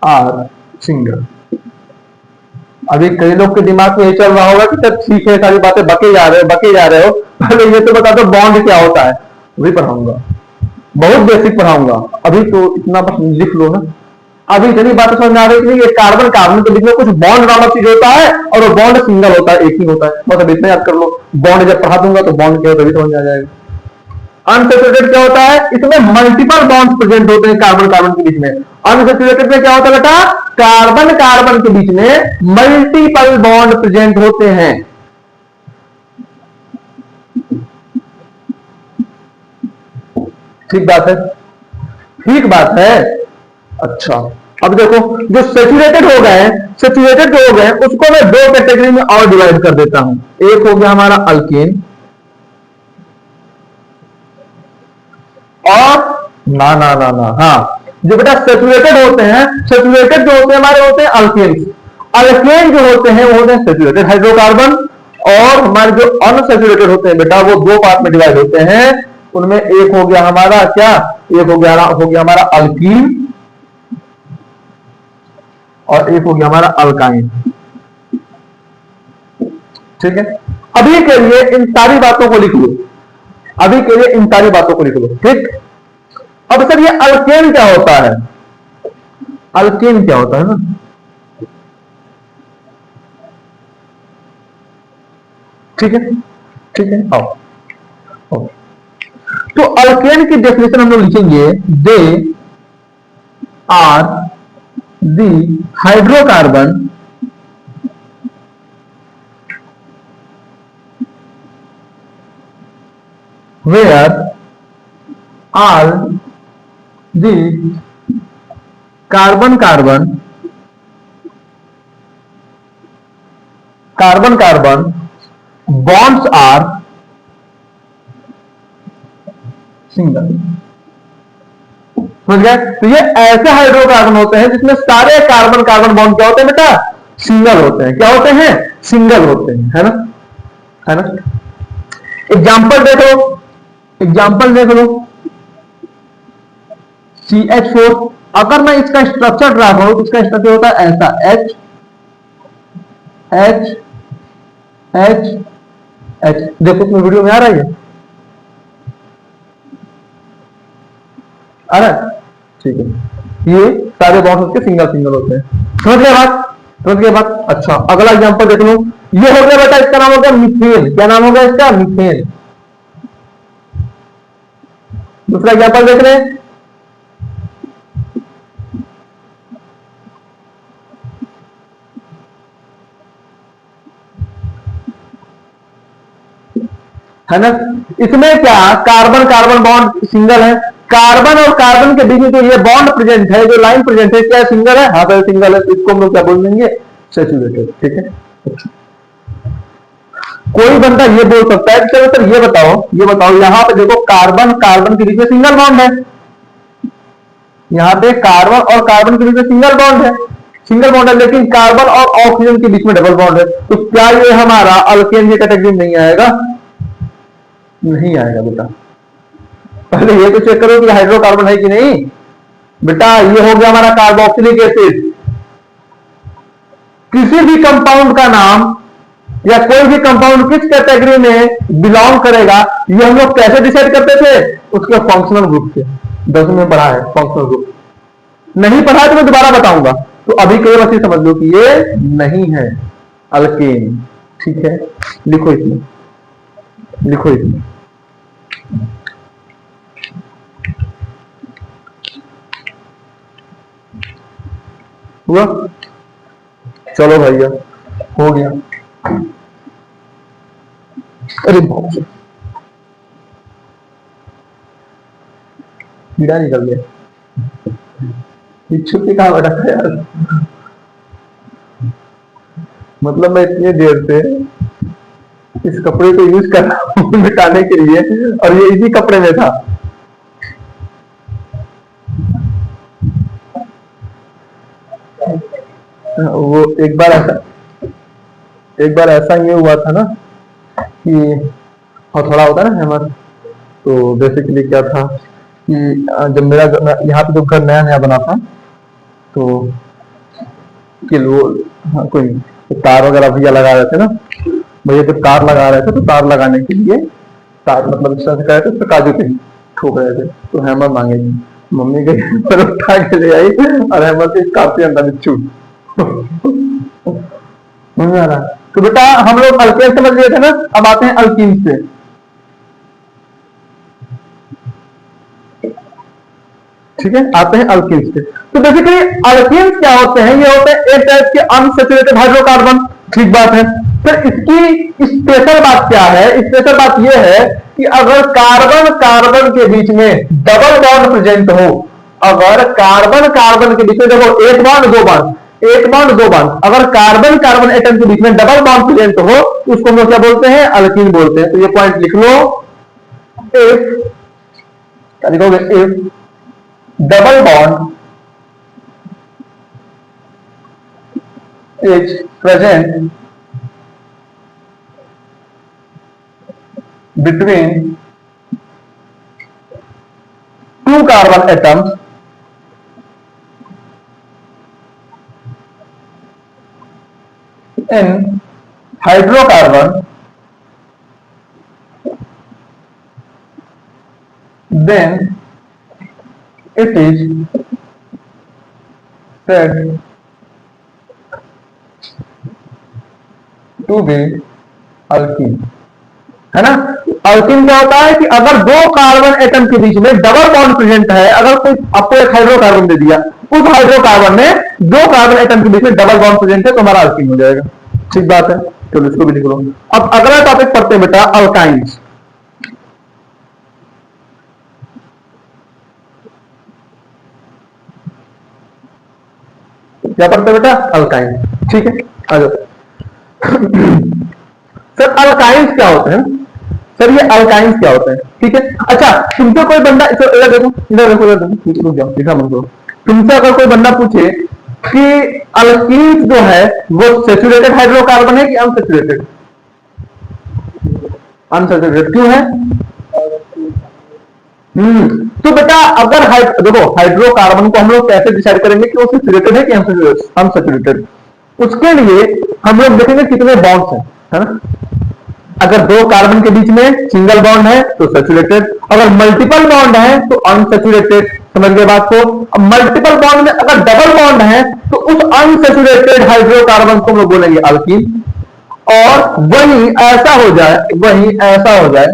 Speaker 1: are single. अभी कई लोग के दिमाग में ये चल रहा होगा कि सर ठीक है, सारी बातें बके जा रहे हो, पहले ये तो बता दो बॉन्ड क्या होता है। वही पढ़ाऊंगा, बहुत बेसिक पढ़ाऊंगा। अभी तो इतना बस लिख लो ना। अभी इतनी बातें समझ में आ रही है कि कार्बन कार्बन के बीच में कुछ बॉन्ड नामक चीज होता है, और वो बॉन्ड सिंगल होता है, एक ही होता है। बस अब इतना याद कर लो। बॉन्ड जब पढ़ा दूंगा तो बॉन्ड क्या होता है समझ में आ जाएगा। अनसेचुरेटेड क्या होता है? इसमें मल्टीपल बॉन्ड्स प्रेजेंट होते हैं कार्बन कार्बन के बीच में। अनसेचुरेटेड में क्या होता है बेटा? कार्बन कार्बन के बीच में मल्टीपल बॉन्ड प्रेजेंट होते हैं। ठीक बात है, ठीक बात है। अच्छा, अब देखो जो सेचुरेटेड हो गए, सेचुरेटेड जो हो गए उसको मैं दो कैटेगरी में और डिवाइड कर देता हूं। एक हो गया हमारा अल्केन, और ना ना ना ना हाँ, जो बेटा सेचुरेटेड होते हैं, सेचुरेटेड जो होते हैं हमारे होते हैं अल्केन। अल्केन जो होते हैं वो होते हैं सेचुरेटेड हाइड्रोकार्बन, और हमारे जो अनसेचुरेटेड होते हैं बेटा वो दो पार्ट में डिवाइड होते हैं। उनमें एक हो गया हमारा क्या, एक हो गया हमारा अल्कीन, और एक हो गया हमारा अल्काइन। ठीक है, अभी के लिए इन सारी बातों को लिख लो, अभी के लिए इन सारी बातों को लिख लो। ठीक, अब सर ये अल्केन क्या होता है, अल्केन क्या होता है ना, ठीक है, ठीक है, आओ। तो अल्केन की डेफिनेशन हम लोग लिखेंगे, they are the hydrocarbon where all the carbon bonds are single. समझ गए? तो ये ऐसे हाइड्रोकार्बन होते हैं जिसमें सारे कार्बन कार्बन बॉन्ड क्या होते हैं बेटा, सिंगल होते हैं। क्या होते हैं, सिंगल होते हैं, है ना, है ना। एग्जाम्पल देख लो, एग्जाम्पल देख लो, CH4, अगर मैं इसका स्ट्रक्चर ड्रा करूं तो इसका स्ट्रक्चर होता है ऐसा, H H H H। देखो तुम्हें वीडियो में आ रहा है, आ रहा है, ठीक है। ये सारे बॉन्ड उसके सिंगल सिंगल होते हैं। समझ गए बात, समझ गए बात। अच्छा, अगला एग्जांपल देख लो, ये हो गया बेटा, इसका नाम हो गया मीथेन। क्या नाम होगा इसका, मीथेन। दूसरा एग्जांपल देख रहे हैं, है ना। इसमें क्या, कार्बन कार्बन बॉन्ड सिंगल है, कार्बन और कार्बन के बीच में जो ये बॉन्ड प्रेजेंट है, जो लाइन प्रेजेंट है, क्या सिंगल है, हाँ तो सिंगल है, इसको हम लोग क्या बोल देंगे, सैचुरेटेड। ठीक है। कोई बंदा ये बोल सकता है कि चलो सर ये बताओ यहां पे देखो कार्बन कार्बन के बीच में सिंगल बॉन्ड है, यहां पे कार्बन और कार्बन के बीच में सिंगल बॉन्ड है, सिंगल बॉन्ड है, लेकिन कार्बन और ऑक्सीजन के बीच में डबल बॉन्ड है, तो क्या ये हमारा अल्केन की कैटेगरी में नहीं आएगा, नहीं आएगा बेटा। पहले ये तो चेक करो कि हाइड्रोकार्बन है कि नहीं बेटा। ये हो गया हमारा कार्बोक्सिलिक एसिड। किसी भी कंपाउंड का नाम या कोई भी कंपाउंड किस कैटेगरी में बिलोंग करेगा, ये हम लोग कैसे डिसाइड करते थे, उसके फंक्शनल ग्रुप से। 10वीं में पढ़ा है फंक्शनल ग्रुप, नहीं पढ़ा है तो मैं दोबारा बताऊंगा। तो अभी केवल बस समझ लो कि ये नहीं है अल्केन। ठीक है, लिखो इसमें, लिखो इसमें। हुआ, चलो भैया हो गया। अरे कीड़ा निकल गया, छुट्टी कहाँ बैठा था यार। मतलब मैं इतनी देर से इस कपड़े को यूज कर रहा हूँ मिटाने के लिए, और ये इसी कपड़े में था। वो एक बार ऐसा ये हुआ था ना कि हथौड़ा होता है ना हैमर, तो बेसिकली क्या था कि जब मेरा यहाँ पे जो घर नया नया बना था, तो हाँ, कोई नहीं, तो तार वगैरह भैया लगा रहे थे ना, भैया जब तार लगा रहे थे तो तार लगाने के लिए तार मतलब इस तरह से कर रहे थे, तो काजू पे ठोक रहे थे, तो हैमर मांगेगी। मम्मी के पर उठा के ले आई और हैमर से काफी अंदर छूट। तो बेटा हम लोग अल्केन समझ लिए थे ना, अब आते हैं अल्कीन से। ठीक है, आते हैं अल्कीन से। तो बेसिकली अल्कीन क्या होते हैं, ये होते हैं एक टाइप के अनसैचुरेटेड हाइड्रोकार्बन। ठीक बात है। फिर इसकी स्पेशल बात क्या है, स्पेशल बात ये है कि अगर कार्बन कार्बन के बीच में डबल बॉन्ड प्रेजेंट हो, अगर कार्बन कार्बन के बीच में देखो एक बॉन्ड दो बॉन्ड, एक बॉन्ड दो बॉन्ड, अगर कार्बन कार्बन एटम के बीच में डबल बॉन्ड प्रेजेंट हो तो उसको हम लोग क्या बोलते हैं? अल्कीन बोलते हैं। तो ये पॉइंट लिख लो, इफ क्या लिखोगे? If double bond is present between two carbon atoms, in hydrocarbon, then it is said to be alkene, है ना? अल्कीन क्या होता है कि अगर दो कार्बन एटम के बीच में डबल बॉन्ड प्रेजेंट है, अगर कोई आपको एक हाइड्रोकार्बन दे दिया, उस हाइड्रोकार्बन में दो कार्बन एटम के बीच में डबल बॉन्ड प्रेजेंट है तो हमारा अल्कीन हो जाएगा। ठीक बात है, चलो इसको भी लिख लो। अब अगला टॉपिक पढ़ते हैं बेटा, अल्काइंस। क्या पढ़ते हैं बेटा? अल्काइन। ठीक है, आ जाओ। सर अल्काइंस क्या होते हैं? सर ये अल्काइंस क्या होते हैं? ठीक है, अच्छा तुमसे कोई बंदा, इधर देखो, इधर देखो, इधर देखो, रुक जाओ, लिखा मत करो। तुमसे अगर कोई बंदा पूछे कि अल्कीन्स जो है वो सैचुरेटेड हाइड्रोकार्बन है कि अनसैचुरेटेड? अनसैचुरेटेड क्यों है? तो बेटा अगर देखो हाइड्रोकार्बन को हम लोग कैसे डिसाइड करेंगे कि वो सैचुरेटेड है कि अनसैचुरेटेड? उसके लिए हम लोग देखेंगे कितने बॉन्ड्स हैं, है ना? अगर दो कार्बन के बीच में सिंगल बॉन्ड है तो सैचुरेटेड, अगर मल्टीपल बॉन्ड है तो अनसैचुरेटेड। समझ गए बात को? मल्टीपल बॉन्ड में अगर डबल बॉन्ड है तो उस अनसैचुरेटेड हाइड्रोकार्बन को हम लोग बोलेंगे अल्कीन। और वही ऐसा हो जाए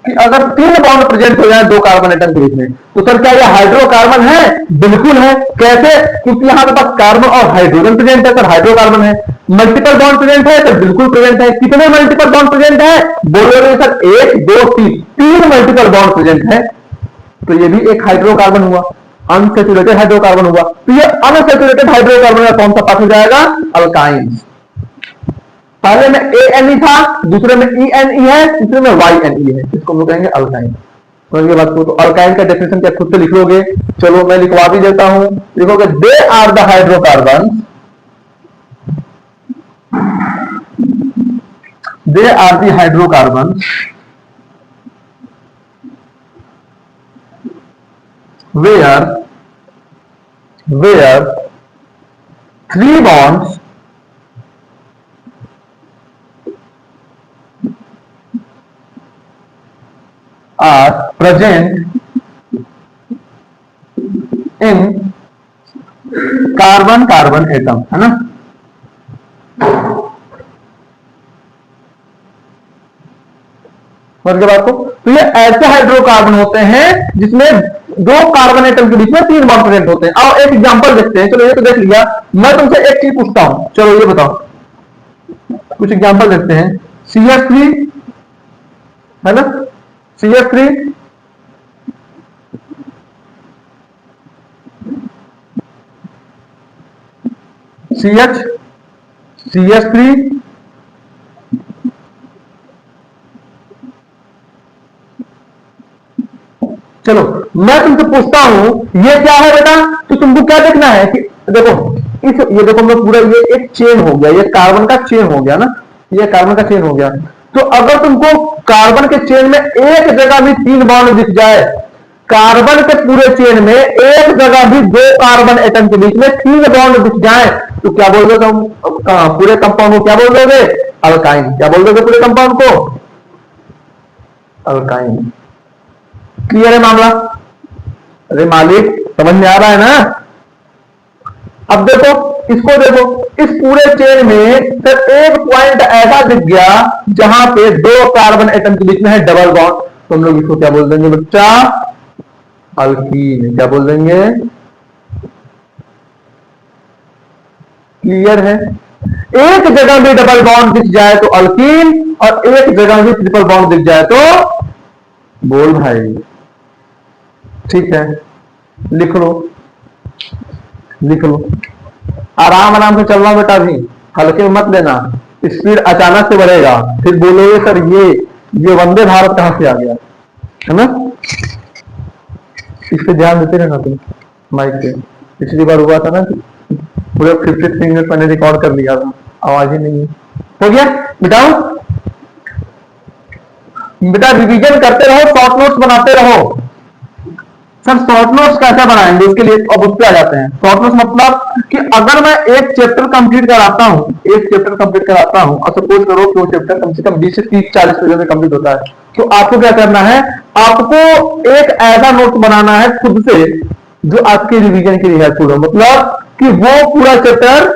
Speaker 1: कि अगर तीन बॉन्ड प्रेजेंट हो जाए दो कार्बन एटम के बीच में, तो सर क्या ये हाइड्रोकार्बन है? बिल्कुल है। कैसे? क्योंकि यहां पे पास कार्बन और हाइड्रोजन प्रेजेंट है, सर हाइड्रोकार्बन है। मल्टीपल बॉन्ड प्रेजेंट है, सर बिल्कुल प्रेजेंट है। कितने मल्टीपल बॉन्ड प्रेजेंट है? बोलोगे सर एक दो तीन मल्टीपल बॉन्ड प्रेजेंट है, तो ये भी एक हाइड्रोकार्बन हुआ, अनसैचुरेटेड हाइड्रोकार्बन हुआ। तो ये अनसैचुरेटेड हाइड्रोकार्बन का कौन सा पार्ट हो जाएगा? अल्काइंस। पहले में ANE था, दूसरे में ENE है, तीसरे में YNE है, इसको हम लोग कहेंगे अल्काइन। समझिए बात को? तो अल्काइन का डेफिनेशन क्या खुद से लिख लोगे? चलो मैं लिखवा भी देता हूं, लिखोगे they are the hydrocarbon, they are the hydrocarbon where three bonds are present in carbon carbon atom, है ना? समझ गए बात को? तो ये ऐसे हाइड्रोकार्बन होते हैं जिसमें दो कार्बन एटम के बीच में तीन बॉन्ड प्रेजेंट होते हैं। अब एक एग्जांपल देखते हैं। चलो ये तो देख लिया, मैं तुमसे एक चीज पूछता हूं, चलो ये बताओ, कुछ एग्जांपल देखते हैं। CH3 है ना, CH3 CH3 चलो मैं तुमसे पूछता हूं ये क्या है बेटा? तो तुमको क्या देखना है कि देखो ये देखो मैं पूरा ये एक चेन हो गया, ये कार्बन का चेन हो गया ना, ये कार्बन का चेन हो गया। तो अगर तुमको कार्बन के चेन में एक जगह भी तीन बॉन्ड दिख जाए, कार्बन के पूरे चेन में एक जगह भी दो कार्बन एटम के बीच में तीन बॉन्ड दिख जाए, तो क्या बोल दोगे तुम? पूरे कंपाउंड को क्या बोल दोगे? अल्काइन। क्या बोल दोगे पूरे कंपाउंड को? अल्काइन। क्लियर है मामला? अरे मालिक समझ में आ रहा है ना? अब देखो इसको, देखो इस पूरे चेन में सिर्फ एक पॉइंट ऐसा दिख गया जहां पे दो कार्बन एटम के बीच में है डबल बॉन्ड, तो हम लोग इसको क्या बोल देंगे बच्चा? अल्कीन। क्या बोल देंगे? क्लियर है? एक जगह भी डबल बॉन्ड दिख जाए तो अल्कीन, और एक जगह भी ट्रिपल बॉन्ड दिख जाए तो बोल भाई। ठीक है, लिख लो लिख लो, आराम आराम से चलना बेटा, भी हल्के में मत लेना, स्पीड अचानक से बढ़ेगा, फिर बोलोगे सर ये वंदे भारत कहां से आ गया, है ना। इस पे ध्यान देते रहना तुम माइक पे। पिछली बार हुआ था ना पूरे 53 मिनट मैंने रिकॉर्ड कर लिया था, आवाज ही नहीं है। हो गया बिटाओ बेटा, रिवीजन करते रहो, शॉर्ट नोट्स बनाते रहो। सर शॉर्ट नोट्स कैसे बनाएंगे, उसके लिए अब उस पे आ जाते हैं। शॉर्ट नोट्स मतलब कि अगर मैं एक चैप्टर कंप्लीट कराता हूँ, और सपोज करो कि वो चैप्टर कम से कम 20 से 30-40 पेज में कंप्लीट होता है, तो आपको क्या करना है, आपको एक ऐसा नोट बनाना है खुद से जो आपके रिवीजन के लिए हेल्पफुल हो, मतलब कि वो पूरा चैप्टर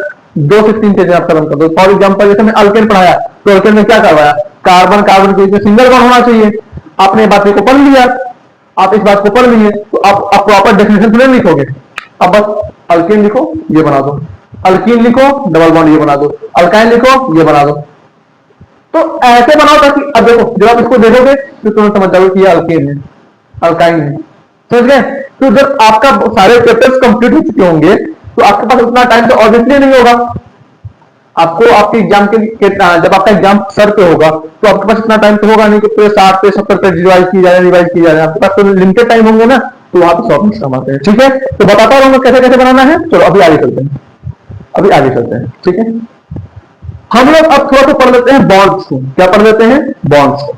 Speaker 1: 2 से 3 पेज आप खत्म कर दो। फॉर एग्जाम्पल जैसे मैं अल्केन पढ़ाया, तो अल्केन में क्या करवाया, कार्बन कार्बन के बीच में सिंगल बॉन्ड होना चाहिए। आपने बात को पढ़ लिया, आप इस बात को पढ़ लिए, तो आप प्रॉपर डेफिनेशन तो नहीं लिखोगे। अब बस अल्कीन लिखो, ये बना दो, अल्कीन लिखो, डबल बॉन्ड ये बना दो, अल्काइन लिखो, ये बना दो। तो ऐसे बनाओ ताकि अब देखो, जब आप इसको देखोगे तो तुम्हें समझ जाओगे कि ये अल्कीन है, अल्काइन है, समझ गए। तो जब आपका सारे चैप्टर्स कंप्लीट हो चुके होंगे, तो आपके पास उतना टाइम तो ऑब्वियसली नहीं होगा। आपको आपके एग्जाम के जब आपका एग्जाम सर पे होगा, तो आपके पास इतना टाइम तो होगा नहीं कि पूरे 60 पे 70 पे रिवाइज की जा रहे हैं। आपके पास तो लिमिटेड टाइम होंगे ना, तो वहां पे शॉर्ट नोट्स कमाते हैं। ठीक है, तो बताता रहूंगा कैसे कैसे बनाना है। चलो अभी आगे चलते हैं, ठीक है। हम लोग अब थोड़ा सा पढ़ लेते हैं बॉन्ड्स को। क्या पढ़ लेते हैं, बॉन्ड्स को,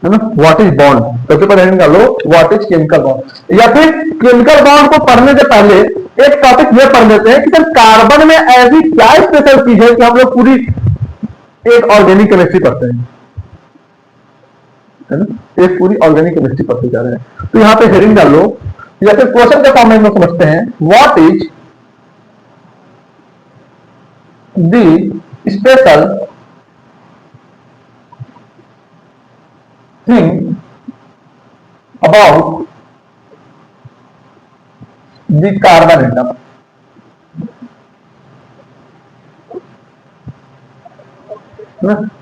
Speaker 1: है ना। व्हाट इज बॉन्ड, सबसे पहले निकालो व्हाट इज केमिकल बॉन्ड, या फिर केमिकल बॉन्ड को पढ़ने से पहले एक टॉपिक ये पढ़ लेते हैं कि सर कार्बन में ऐसी क्या स्पेशल चीज है कि हम लोग पूरी एक ऑर्गेनिक केमिस्ट्री पढ़ते हैं, है ना। एक पूरी ऑर्गेनिक केमिस्ट्री पढ़ते जा रहे हैं। तो यहां पे हेडिंग डाल लो, या फिर क्वेश्चन के फॉर्म में हम समझते हैं, what is the special thing about the carbon atom।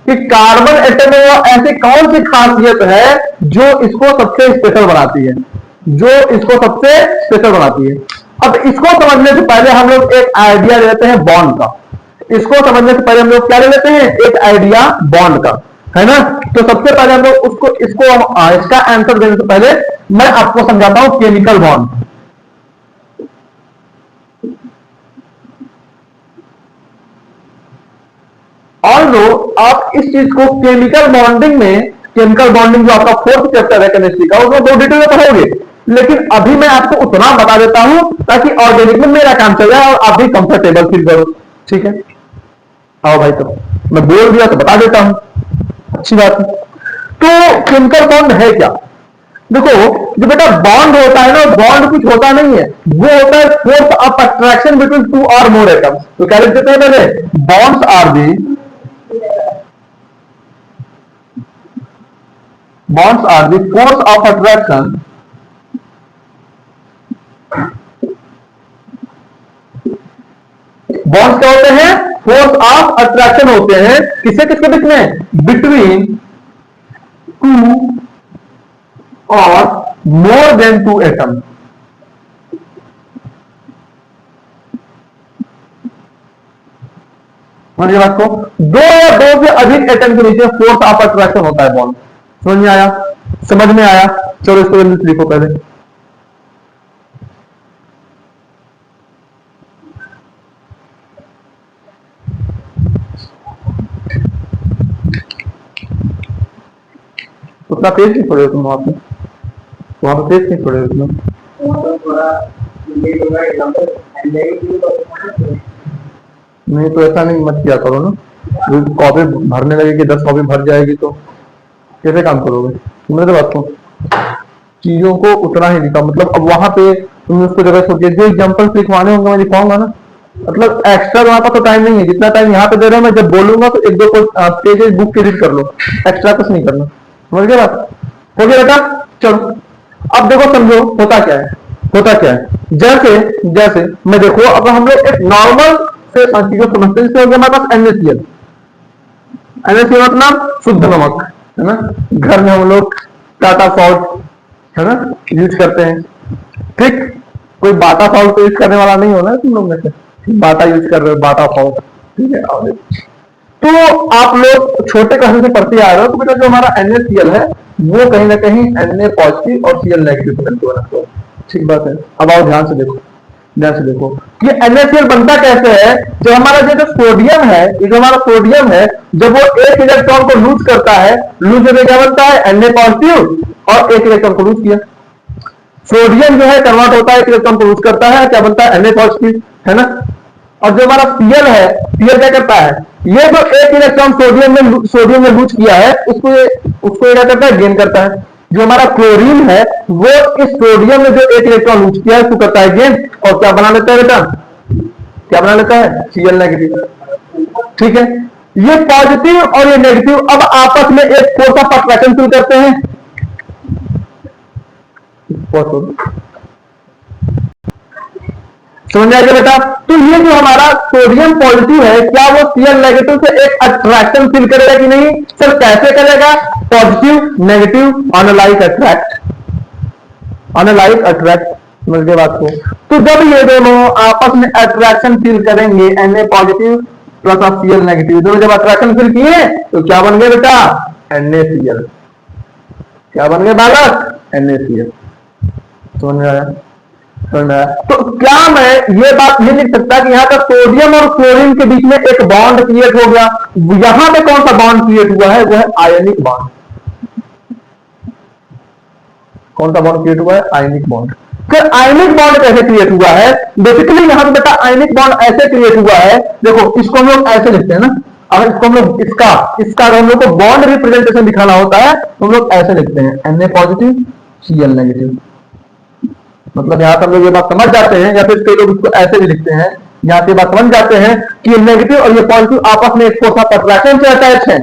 Speaker 1: कि कार्बन एटम में वो ऐसी कौन सी खासियत है जो इसको सबसे स्पेशल बनाती है, अब इसको समझने से पहले हम लोग एक आइडिया लेते हैं बॉन्ड का। इसको समझने से पहले हम लोग क्या ले लेते हैं, एक आइडिया बॉन्ड का, है ना। तो सबसे पहले हम लोग इसका आंसर देने से पहले मैं आपको समझाता हूं केमिकल बॉन्ड। ऑल्दो आप इस चीज को केमिकल बॉन्डिंग जो आपका 4th चैप्टर है केमिस्ट्री का, उसमें बहुत डिटेल में पढ़ोगे, लेकिन अभी मैं आपको उतना बता देता हूं ताकि ऑर्गेनिक में मेरा काम चल जाए और आप भी कंफर्टेबल फील करो। ठीक है, आओ भाई, तो मैं बोल दिया तो बता देता हूं, अच्छी बात है। तो केमिकल बॉन्ड है क्या, देखो जो बेटा बॉन्ड होता है ना, बॉन्ड कुछ होता नहीं है, वो होता है फोर्स ऑफ अट्रैक्शन बिटवीन 2 और मोर एटम्स। तो क्या लिख देते हैं पहले, bonds are the force of attraction bonds क्या होते हैं, फोर्स ऑफ अट्रैक्शन होते हैं, किससे किसके बीच में, बिटवीन 2 और मोर देन 2 एटम। समझिए बात को, 2 या 2 से अधिक एटम के नीचे फोर्स ऑफ अट्रैक्शन होता है बॉन्ड। समझ में आया, चलो इसको लिखो पहले। उतना पेज नहीं पढ़े हो तुम, वहां पे पेज नहीं पढ़े हो तुम। नहीं तो ऐसा नहीं मत किया करो ना, कॉपी भरने लगेगी, 10 कॉपी भर जाएगी तो कैसे काम करोगे। तुमने तो बात को चीजों को उतना ही लिखा, मतलब अब वहां पे तुमने उसको जगह सोचिए, जो एग्जाम्पल्स लिखवाने होंगे मैं लिखवाऊंगा ना, मतलब एक्स्ट्रा वहां पर तो टाइम नहीं है, जितना टाइम यहाँ पे दे रहे हो मैं जब बोलूंगा तो 1-2 पेजेस बुक के रीड कर लो, एक्स्ट्रा कुछ नहीं करना। समझ गए बात, हो गया बेटा। चलो अब देखो, समझो होता क्या है, जैसे मैं देखो, अब हम लोग एक नॉर्मल से चीजों समझते हैं। जैसे हो गया हमारे पास NaCl, NaCl मतलब शुद्ध नमक, है ना। घर में हम लोग टाटा सॉल्ट, है ना, यूज करते हैं। ठीक, कोई बाटा सॉल्ट यूज करने वाला नहीं होना तुम लोग में से, बाटा यूज कर रहे हो, बाटा सॉल्ट, ठीक है। और तो आप लोग छोटे क्लास से पढ़ते आ रहे हो, तो बेटा जो हमारा NaCl है वो कहीं ना कहीं Na पॉजिटिव और Cl नेगेटिव से बनके बना है। ठीक बात है। अब आओ ध्यान से देखो, ध्यान से देखो कि NaCl बनता कैसे है। जब हमारा जो सोडियम है, ये जो हमारा सोडियम है, जब वो एक इलेक्ट्रॉन को लूज करता है, लूज होकर क्या बनता है, Na पॉजिटिव, और एक इलेक्ट्रॉन को लूज किया। सोडियम जो है कन्वर्ट होता है, एक इलेक्ट्रॉन को लूज करता है, क्या बनता है, Na पॉजिटिव, है ना। और जो हमारा Cl है, Cl क्या करता है, ये जो एक इलेक्ट्रॉन सोडियम में लूज किया है, उसको क्या करता है, गेन करता है। जो हमारा क्लोरीन है वो इस सोडियम में जो एक इलेक्ट्रॉन लूज किया है उसको करता है गेन, और क्या बना लेता है बेटा, क्या बना लेता है, Cl नेगेटिव। ठीक है, ये पॉजिटिव और ये नेगेटिव अब आपस में एक फोर्स ऑफ अट्रैक्शन फील करते हैं। समझ आएगा बेटा। तो ये जो हमारा सोडियम पॉजिटिव है, क्या वो Cl नेगेटिव से एक अट्रैक्शन फील करेगा कि नहीं? सर कैसे करेगा? Positive negative on a like attract, on a like attract. समझ गए बात को। तो जब ये दोनों आपस में अट्रैक्शन फील करेंगे, Na positive plus of Cl negative, दोनों जब अट्रैक्शन फील किए तो क्या बन गए बेटा, NaCl। क्या बन गए बालक, NaCl। समझ में आया? तो क्या मैं ये बात नहीं लिख सकता कि यहाँ पर सोडियम और क्लोरीन के बीच में एक बॉन्ड क्रिएट हो गया? यहां पे कौन सा बॉन्ड क्रिएट हुआ है? वो है आयनिक बॉन्ड। कौन सा बॉन्ड क्रिएट हुआ है? Ionic bond. फिर आयनिक बॉन्ड कैसे क्रिएट हुआ है? बेसिकली यहां पे बेटा आयनिक बॉन्ड ऐसे क्रिएट हुआ है, देखो इसको हम लोग ऐसे लिखते हैं ना, अगर इसको हम लोग इसका अगर हम लोग को बॉन्ड रिप्रेजेंटेशन दिखाना होता है तो हम लोग ऐसे लिखते हैं, Na पॉजिटिव Cl नेगेटिव। मतलब यहां पर हम लोग ये बात समझ जाते हैं, या फिर कई लोग इसको ऐसे भी लिखते हैं, यहां से बात समझ जाते हैं कि नेगेटिव और ये पॉजिटिव आपस में एक फोर्स ऑफ अट्रैक्शन से अटैच है।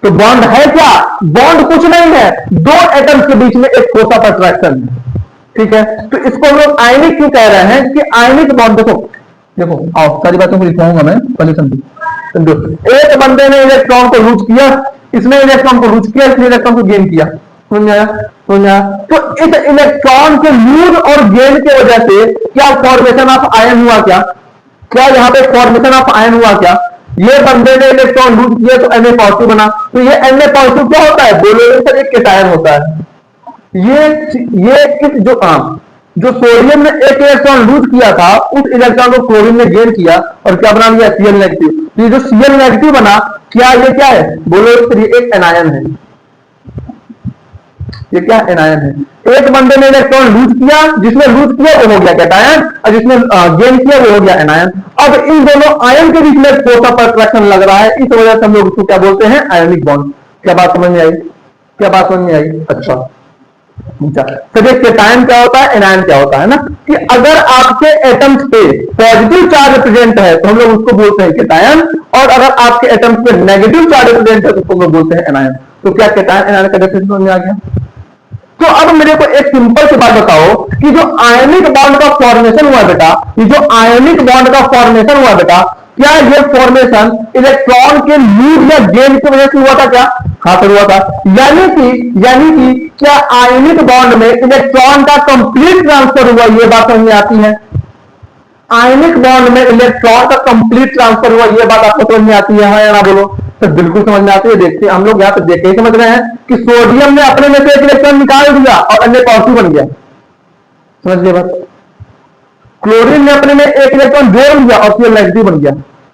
Speaker 1: तो बॉन्ड है क्या? बॉन्ड कुछ नहीं है, दो एटम्स के बीच में एक फोर्स ऑफ अट्रैक्शन है। ठीक है, तो इसको हम लोग आयनिक क्यों कह रहे हैं कि आयनिक बॉन्ड, देखो आओ सारी बातों को लिखवाऊंगा मैं, पहले समझो। एक बंदे ने इलेक्ट्रॉन को लूज किया, इसने इलेक्ट्रॉन को लूज किया, इसने इलेक्ट्रॉन को गेन किया। समझ आया? तो इस इलेक्ट्रॉन के लूज और गेन की वजह से क्या फॉर्मेशन ऑफ आयन हुआ? क्या यहाँ पे फॉर्मेशन ऑफ आयन हुआ? क्या ये बंदे ने इलेक्ट्रॉन लूज किया तो Na पॉजिटिव बना, तो ये Na पॉजिटिव क्या होता है? बोलोगे सर एक कैटायन होता है। ये जो सोडियम ने एक इलेक्ट्रॉन लूज किया था, उस इलेक्ट्रॉन को क्लोरीन ने गेन किया और क्या बना लिया? Cl negative. तो ये जो Cl नेगेटिव बना, क्या ये क्या है? बोलो सर ये एक एनायन है। ये क्या एनायन है? एक बंदे ने इलेक्ट्रॉन लूज किया, जिसने लूज किया वो हो गया कैटायन, और जिसने गेन किया वो हो गया एनायन। अब इन दोनों आयन के बीच में फोर्स ऑफ अट्रैक्शन लग रहा है, इस वजह से हम लोग उसको क्या बोलते हैं? Ionic bond. क्या बात समझ में आई? क्या बात समझ में आई? अच्छा तो ये कैटायन क्या होता है, एनायन क्या होता है ना, कि अगर आपके एटम्स पे पॉजिटिव चार्ज प्रेजेंट है तो हम लोग उसको बोलते हैं कैटायन, और अगर आपके एटम्स पे नेगेटिव चार्ज प्रेजेंट है तो उसको हम लोग बोलते हैं एनायन। तो क्या कैटायन एनायन का डिफरेंस समझ में आ गया? तो अब मेरे को एक सिंपल सी बात बताओ कि जो आयनिक बॉन्ड का फॉर्मेशन हुआ बेटा, ये जो आयनिक बॉन्ड का फॉर्मेशन हुआ बेटा, क्या ये फॉर्मेशन इलेक्ट्रॉन के लूज या गेन की वजह से हुआ था? क्या हाँ सर हुआ था। यानी कि क्या आयनिक बॉन्ड में इलेक्ट्रॉन का कंप्लीट ट्रांसफर हुआ? ये बात समझ में आती है? आयनिक बॉन्ड में इलेक्ट्रॉन का कंप्लीट ट्रांसफर हुआ, ये बात आपको समझ में आती है? हाँ या ना बोलो। तो बिल्कुल समझ में आती है। देखते हम लोग यहाँ पे देख के समझ रहे हैं कि सोडियम ने अपने में से एक इलेक्ट्रॉन निकाल दिया और अन्य पॉजिटिव बन गया। समझ गए बात? क्लोरीन ने अपने में एक इलेक्ट्रॉन जोड़ लिया और Cl नेगेटिव बन गया।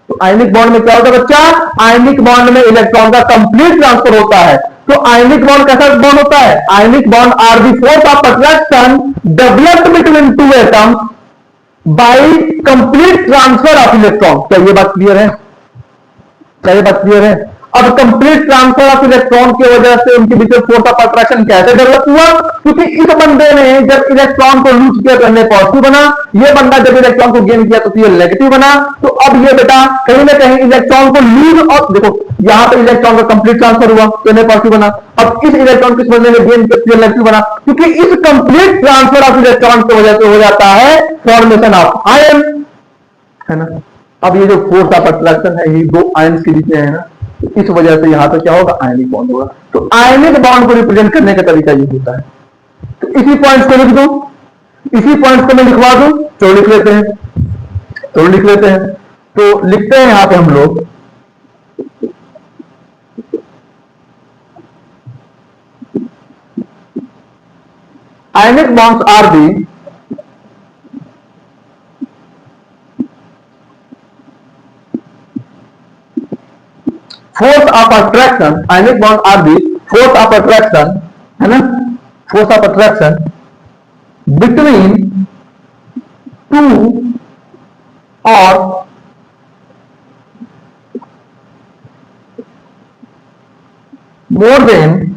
Speaker 1: तो आयनिक बॉन्ड में क्या होता है बच्चा? आयनिक बॉन्ड में इलेक्ट्रॉन का कंप्लीट ट्रांसफर होता है। तो आयनिक बॉन्ड कैसा बॉन्ड होता है? Ionic bond are the force of attraction developed between two atoms by complete transfer of electron. क्या ये बात क्लियर है? क्या ये बात क्लियर है? अब कंप्लीट ट्रांसफर ऑफ इलेक्ट्रॉन की वजह से उनके बीच फोर्स ऑफ अट्रैक्शन कैसे डेवलप हुआ? क्योंकि इस बंदे ने जब इलेक्ट्रॉन को लूज किया तो Na पॉजिटिव बना, ये बंदा जब इलेक्ट्रॉन को गेन किया तो Cl नेगेटिव बना। तो अब ये बेटा कहीं ना कहीं इलेक्ट्रॉन को लूज, और देखो यहां पर इलेक्ट्रॉन का कंप्लीट ट्रांसफर हुआ तो Na पॉजिटिव बना। अब इस इलेक्ट्रॉन किस बंदे ने गेन किया? Cl नेगेटिव बना, क्योंकि इस कंप्लीट ट्रांसफर ऑफ इलेक्ट्रॉन की वजह से हो जाता है फॉर्मेशन ऑफ आयन, है ना। अब ये जो फोर्स ऑफ अट्रैक्शन है ये दो आयन के बीच में है ना, तो इस वजह से यहां पे क्या होगा, आयनिक बॉन्ड होगा। तो आयनिक बॉन्ड को रिप्रेजेंट करने का तरीका ये होता है। तो इसी पॉइंट को लिख दो, इसी पॉइंट को मैं लिखवा दूं, तो लिख लेते हैं, तो लिख लेते हैं। तो लिखते हैं यहां पे हम लोग ionic bonds are the force of attraction, ionic bonds are the force of attraction, है ना, force of attraction between two or more than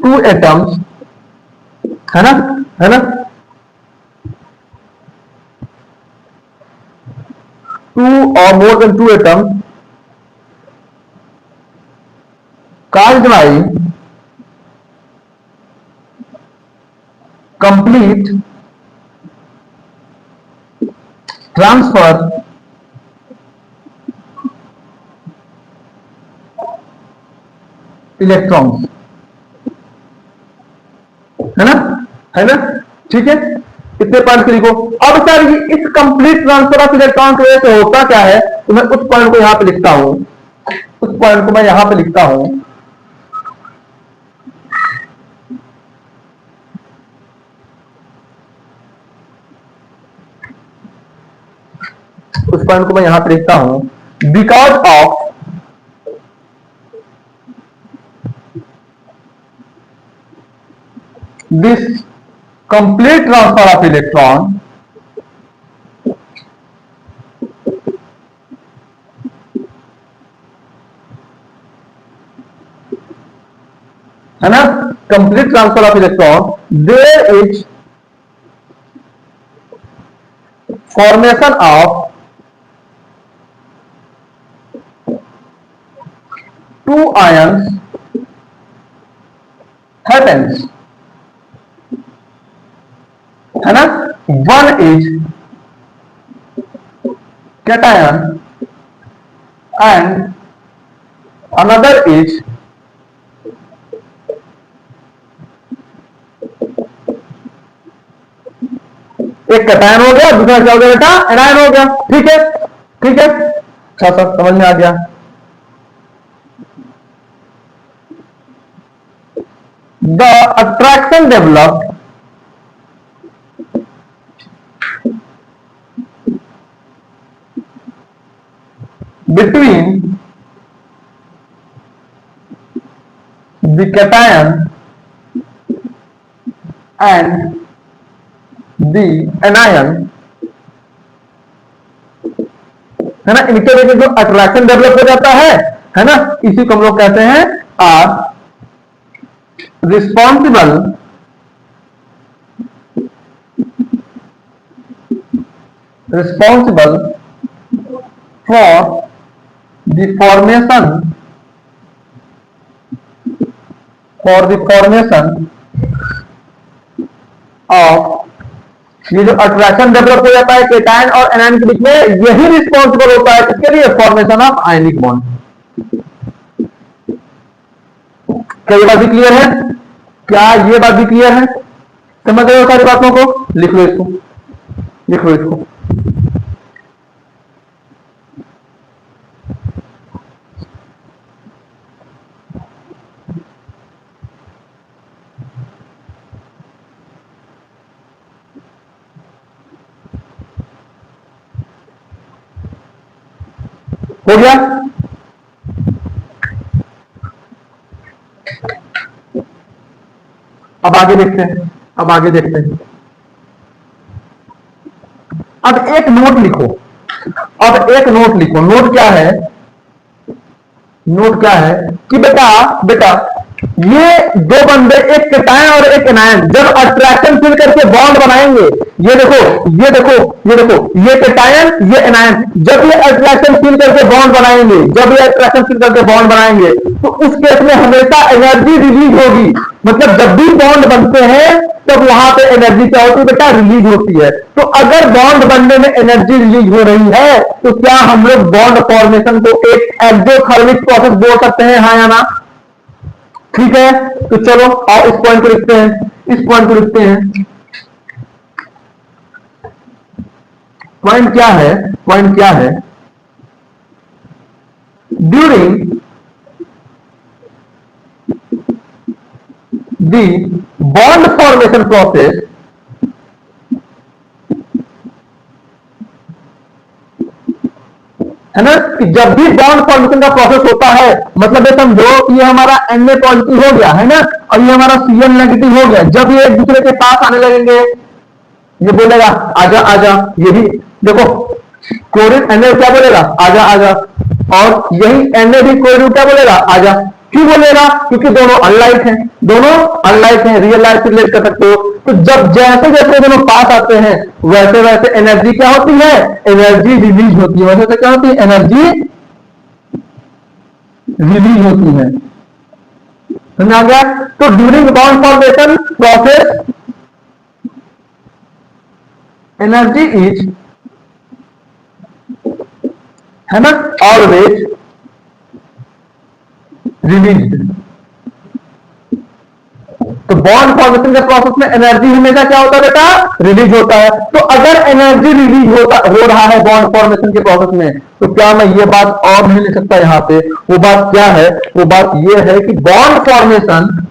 Speaker 1: two atoms, है ना, है ना, two or more than two atoms caused by complete transfer electrons, है ना, है ना, ठीक है। इतने पॉइंट को लिखो। अब सर ये इस कंप्लीट ट्रांसफर ऑफ इलेक्ट्रॉन की वजह से होता क्या है, तो मैं उस पॉइंट को यहां पे लिखता हूं, उस पॉइंट को मैं यहां पे लिखता हूं। उस पॉइंट को मैं यहां पे लिखता हूं, because of this complete transfer of electron है ना, complete transfer of electron, there is formation of two ions happens, है ना, one is cation and another is एक कैटायन हो गया, दूसरा क्या हो गया बेटा, एनायन हो गया। ठीक है, ठीक है, अच्छा सर समझ में आ गया। The attraction developed between the cation and the anion, है ना, इनके लिए जो अट्रैक्शन डेवलप हो जाता है ना, इसी को हम लोग कहते हैं are responsible for the formation of, ये जो अट्रैक्शन डेवलप हो जाता है केटायन और एनायन के बीच में, यही रिस्पॉन्सिबल होता है किसके लिए, फॉर्मेशन ऑफ आयनिक बॉन्ड। क्या ये बात भी क्लियर है, क्या ये बात भी क्लियर है, समझ रहे हो सारी बातों को, लिख लो इसको, लिख लो इसको। हो गया, अब आगे देखते हैं, अब आगे देखते हैं। अब एक नोट लिखो, अब एक नोट लिखो। नोट क्या है, नोट क्या है कि बेटा बेटा ये दो बंदे, एक कैटायन और एक एनायन, जब अट्रैक्शन फील करके बॉन्ड बनाएंगे, ये देखो, ये देखो, ये देखो, ये कैटायन, ये एनायन, जब ये अट्रैक्शन फील करके बॉन्ड बनाएंगे, जब ये अट्रैक्शन फील करके बॉन्ड बनाएंगे, तो उस केस में हमेशा एनर्जी रिलीज होगी। मतलब जब भी बॉन्ड बनते हैं तब वहां पे एनर्जी क्या होती है बेटा, रिलीज होती है। तो अगर बॉन्ड बनने में एनर्जी रिलीज हो रही है तो क्या हम लोग बॉन्ड फॉर्मेशन को एक एक्सोथर्मिक प्रोसेस बोल सकते हैं, हाँ या ना? ठीक है, तो चलो आओ इस पॉइंट को लिखते हैं, इस पॉइंट को लिखते हैं। पॉइंट क्या है, पॉइंट क्या है, during the bond formation process है ना, कि जब भी बॉन्ड फॉर्मेशन का प्रोसेस होता है, मतलब ये समझो कि ये हमारा Na पॉजिटिव हो गया है ना, और ये हमारा Cl नेगेटिव हो गया, जब ये एक दूसरे के पास आने लगेंगे, ये बोलेगा आजा आजा, ये भी देखो क्लोरीन Na क्या बोलेगा, आजा आजा, और यही Na भी क्लोरीन क्या बोलेगा, आजा। क्यों बोलेगा, क्योंकि दोनों अनलाइक हैं, दोनों अनलाइक हैं, रियल लाइफ से रिलेट कर सकते हो। तो जब जैसे जैसे दोनों पास आते हैं वैसे वैसे एनर्जी क्या होती है, एनर्जी रिलीज होती है, वैसे वैसे क्या होती है, एनर्जी रिलीज होती है। समझ आ गया? तो during bond formation process energy is, है ना, ऑलवेज रिलीज। तो बॉन्ड फॉर्मेशन के प्रोसेस में एनर्जी हमेशा क्या होता है बेटा, रिलीज होता है। तो अगर एनर्जी रिलीज हो रहा है बॉन्ड फॉर्मेशन के प्रोसेस में, तो क्या मैं ये बात और नहीं लिख सकता यहां पे? वो बात क्या है, वो बात ये है कि bond formation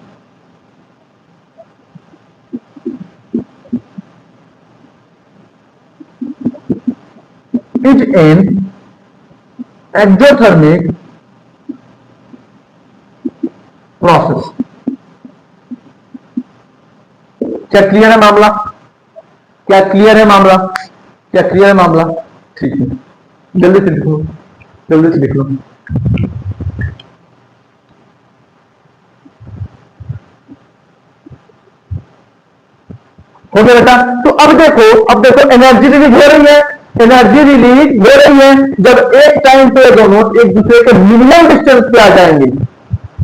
Speaker 1: is an exothermic process. क्या क्लियर है मामला? क्या क्लियर है मामला? क्या क्लियर है मामला? ठीक है, जल्दी से लिखो, जल्दी से लिख लो। हो गया बेटा? तो अब देखो एनर्जी रिलीज हो रही है, एनर्जी रिलीज हो रही है जब एक टाइम पे दोनों एक दूसरे के मिनिमम डिस्टेंस पे आ जाएंगे।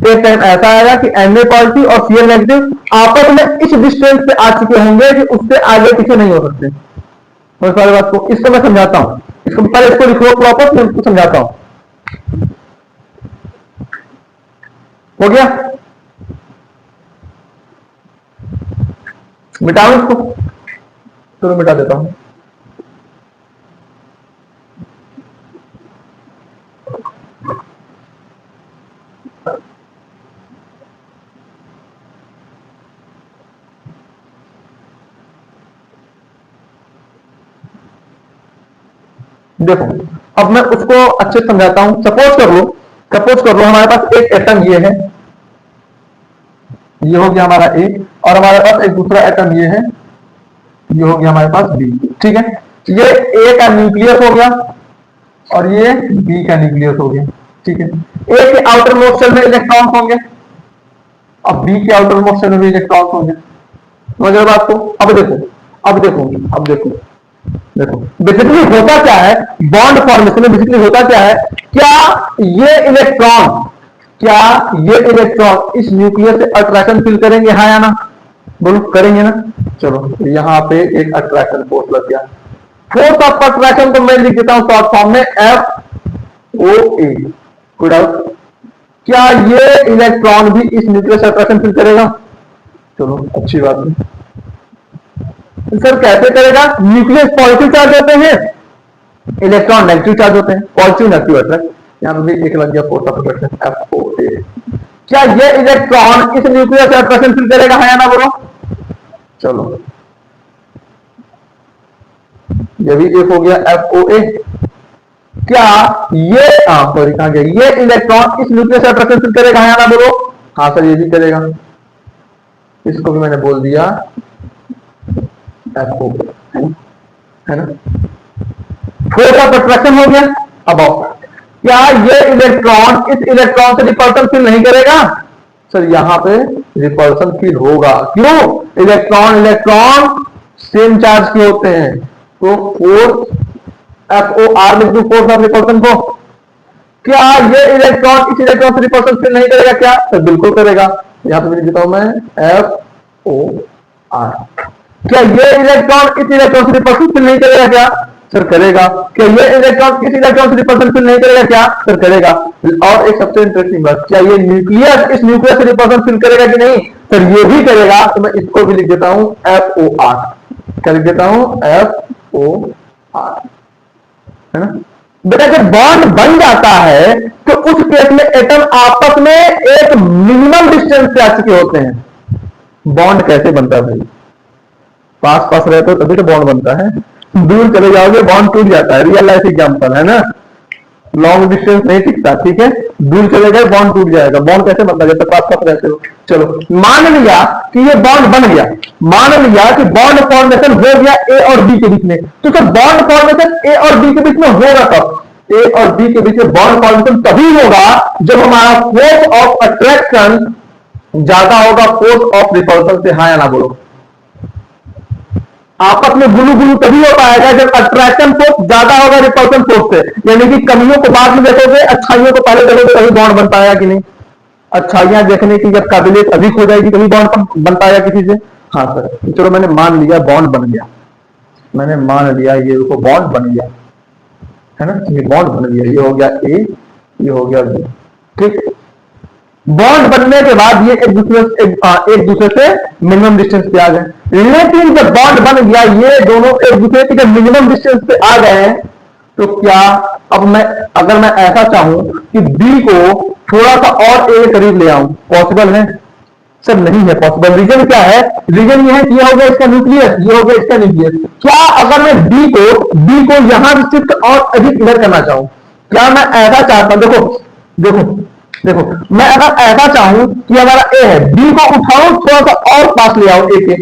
Speaker 1: एक टाइम ऐसा आएगा कि Na पॉजिटिव और Cl नेगेटिव आपस में इस डिस्टेंस पे आ चुके होंगे कि उससे आगे पीछे नहीं हो सकते। तो सारी बात को इसको मैं समझाता हूं, इसको पहले इसको लिखो प्रॉपर, मैं इसको समझाता हूं। हो गया? मिटाओ इसको, चलो मिटा देता हूं। देखो अब मैं उसको अच्छे से समझाता हूं। सपोज कर लो हमारे पास एक एटम ये है, ये हो गया हमारा ए, और हमारे पास एक दूसरा एटम ये है, ये हो गया हमारे पास बी। ठीक है, ये ए का न्यूक्लियस हो गया और ये बी का न्यूक्लियस हो गया। ठीक है, ए के आउटर मोस्ट शेल में इलेक्ट्रॉन होंगे और बी के आउटर मोस्ट शेल में भी इलेक्ट्रॉन होंगे। समझ रहे बात को? अब देखो बेसिकली होता क्या है बॉन्ड फॉर्मेशन में, बेसिकली होता क्या है, क्या ये इलेक्ट्रॉन इस न्यूक्लियस से अट्रैक्शन फील करेंगे, हाँ या ना? बोलो करेंगे ना? चलो यहां पे एक अट्रैक्शन फोर्स लग गया। फोर्स ऑफ अट्रैक्शन को मैं लिख देता हूं शॉर्ट फॉर्म में FOA। कोई डाउट? क्या ये इलेक्ट्रॉन भी इस न्यूक्लियस से अट्रैक्शन फील करेगा? चलो अच्छी बात है। सर कैसे करेगा? न्यूक्लियस पॉजिटिव चार्ज होते हैं, इलेक्ट्रॉन नेगेटिव चार्ज होते हैं, पॉजिटिव नेगेटिव अट्रैक्ट। यहां पे एक लग गया फोर्स ऑफ अट्रैक्शन FOA। क्या ये इलेक्ट्रॉन इस न्यूक्लियस से अट्रैक्शन फील करेगा, है या ना? बोलो। चलो ये भी एक हो गया FOA। क्या ये सॉरी कहां गया, ये इलेक्ट्रॉन इस न्यूक्लियस से अट्रैक्शन फील करेगा, है या ना? बोलो। हाँ सर ये भी करेगा, इसको भी मैंने बोल दिया FOA, है ना? फोर्स ऑफ अट्रैक्शन हो गया। अब क्या ये इलेक्ट्रॉन इस इलेक्ट्रॉन से रिपल्सन फील नहीं करेगा? सर यहां पे रिपल्सन फील होगा। क्यों? इलेक्ट्रॉन सेम चार्ज के होते हैं, तो फोर्स FOR लिख दूं, फोर्स ऑफ रिपल्सन को। क्या ये इलेक्ट्रॉन इस इलेक्ट्रॉन से रिपल्सन फील नहीं करेगा क्या? तो बिल्कुल करेगा। यहां पे लिखता हूं मैं FOR। क्या ये इलेक्ट्रॉन इस इलेक्ट्रॉन से रिपल्सन फील नहीं करेगा क्या? सर करेगा। क्या ये इलेक्ट्रॉन इस इलेक्ट्रॉन से रिपल्सन फील नहीं करेगा क्या? सर करेगा। और एक सबसे इंटरेस्टिंग बात, क्या ये न्यूक्लियस इस न्यूक्लियस से रिपल्सन फील करेगा कि नहीं? सर ये भी करेगा। तो मैं इसको भी लिख देता हूं FOR। क्या लिख देता हूं? FOR, है ना। बेटा जब बॉन्ड बन जाता है तो उस केस में एटम आपस में एक मिनिमम डिस्टेंस पे आ चुके होते हैं। बॉन्ड कैसे बनता है भाई? पास पास रहते हो तभी तो बॉन्ड बनता है, दूर चले जाओगे बॉन्ड टूट जाता है। रियल लाइफ एग्जांपल है ना, लॉन्ग डिस्टेंस नहीं टिकता, ठीक है। दूर चले गए बॉन्ड टूट जाएगा। बॉन्ड कैसे बनता है? जब तक पास पास रहते हो। चलो मान लिया कि ये बॉन्ड बन गया, मान लिया कि बॉन्ड फॉर्मेशन हो गया ए और बी के बीच में। तो सर बॉन्ड फॉर्मेशन ए और बी के बीच में होगा कब? ए और बी के बीच में बॉन्ड फॉर्मेशन तभी होगा जब हमारा फोर्स ऑफ अट्रैक्शन ज्यादा होगा फोर्स ऑफ रिपल्सन से। हाँ या ना बोलो। आपस में गुलू गुलू तभी हो पाएगा जब अट्रैक्शन फोर्स ज्यादा होगा रिपल्सन फोर्स से। यानी कि कमियों को बाद में देखोगे, अच्छाइयों को पहले देखोगे, तभी बॉन्ड बन पाएगा कि नहीं। अच्छाइयां देखने की जब काबिलियत अधिक हो जाएगी तभी बॉन्ड बन पाएगा किसी से। हाँ सर, चलो मैंने मान लिया बॉन्ड बन गया, मैंने मान लिया ये बॉन्ड बन गया, है ना। ये बॉन्ड बन गया, ये हो गया ए, ये हो गया बी, ठीक। बॉन्ड बनने के बाद ये एक दूसरे से मिनिमम डिस्टेंस पे आ गए। लेकिन जब बॉन्ड बन गया, ये दोनों एक दूसरे के जब मिनिमम डिस्टेंस पे आ गए हैं, तो क्या अब मैं अगर मैं ऐसा चाहूं कि बी को थोड़ा सा और ए के करीब ले आऊं, पॉसिबल है? सर नहीं है पॉसिबल। रीजन क्या है? रीजन ये है कि ये हो गया इसका न्यूक्लियस, ये हो गया इसका न्यूक्लियस। क्या अगर मैं बी को यहां शिफ्ट और अधिक इधर करना चाहूं, क्या मैं ऐसा चाहता हूं? देखो देखो देखो, मैं अगर ऐसा चाहूं कि हमारा ए है, बी को उठाऊं थोड़ा सा और पास ले आऊं ए के,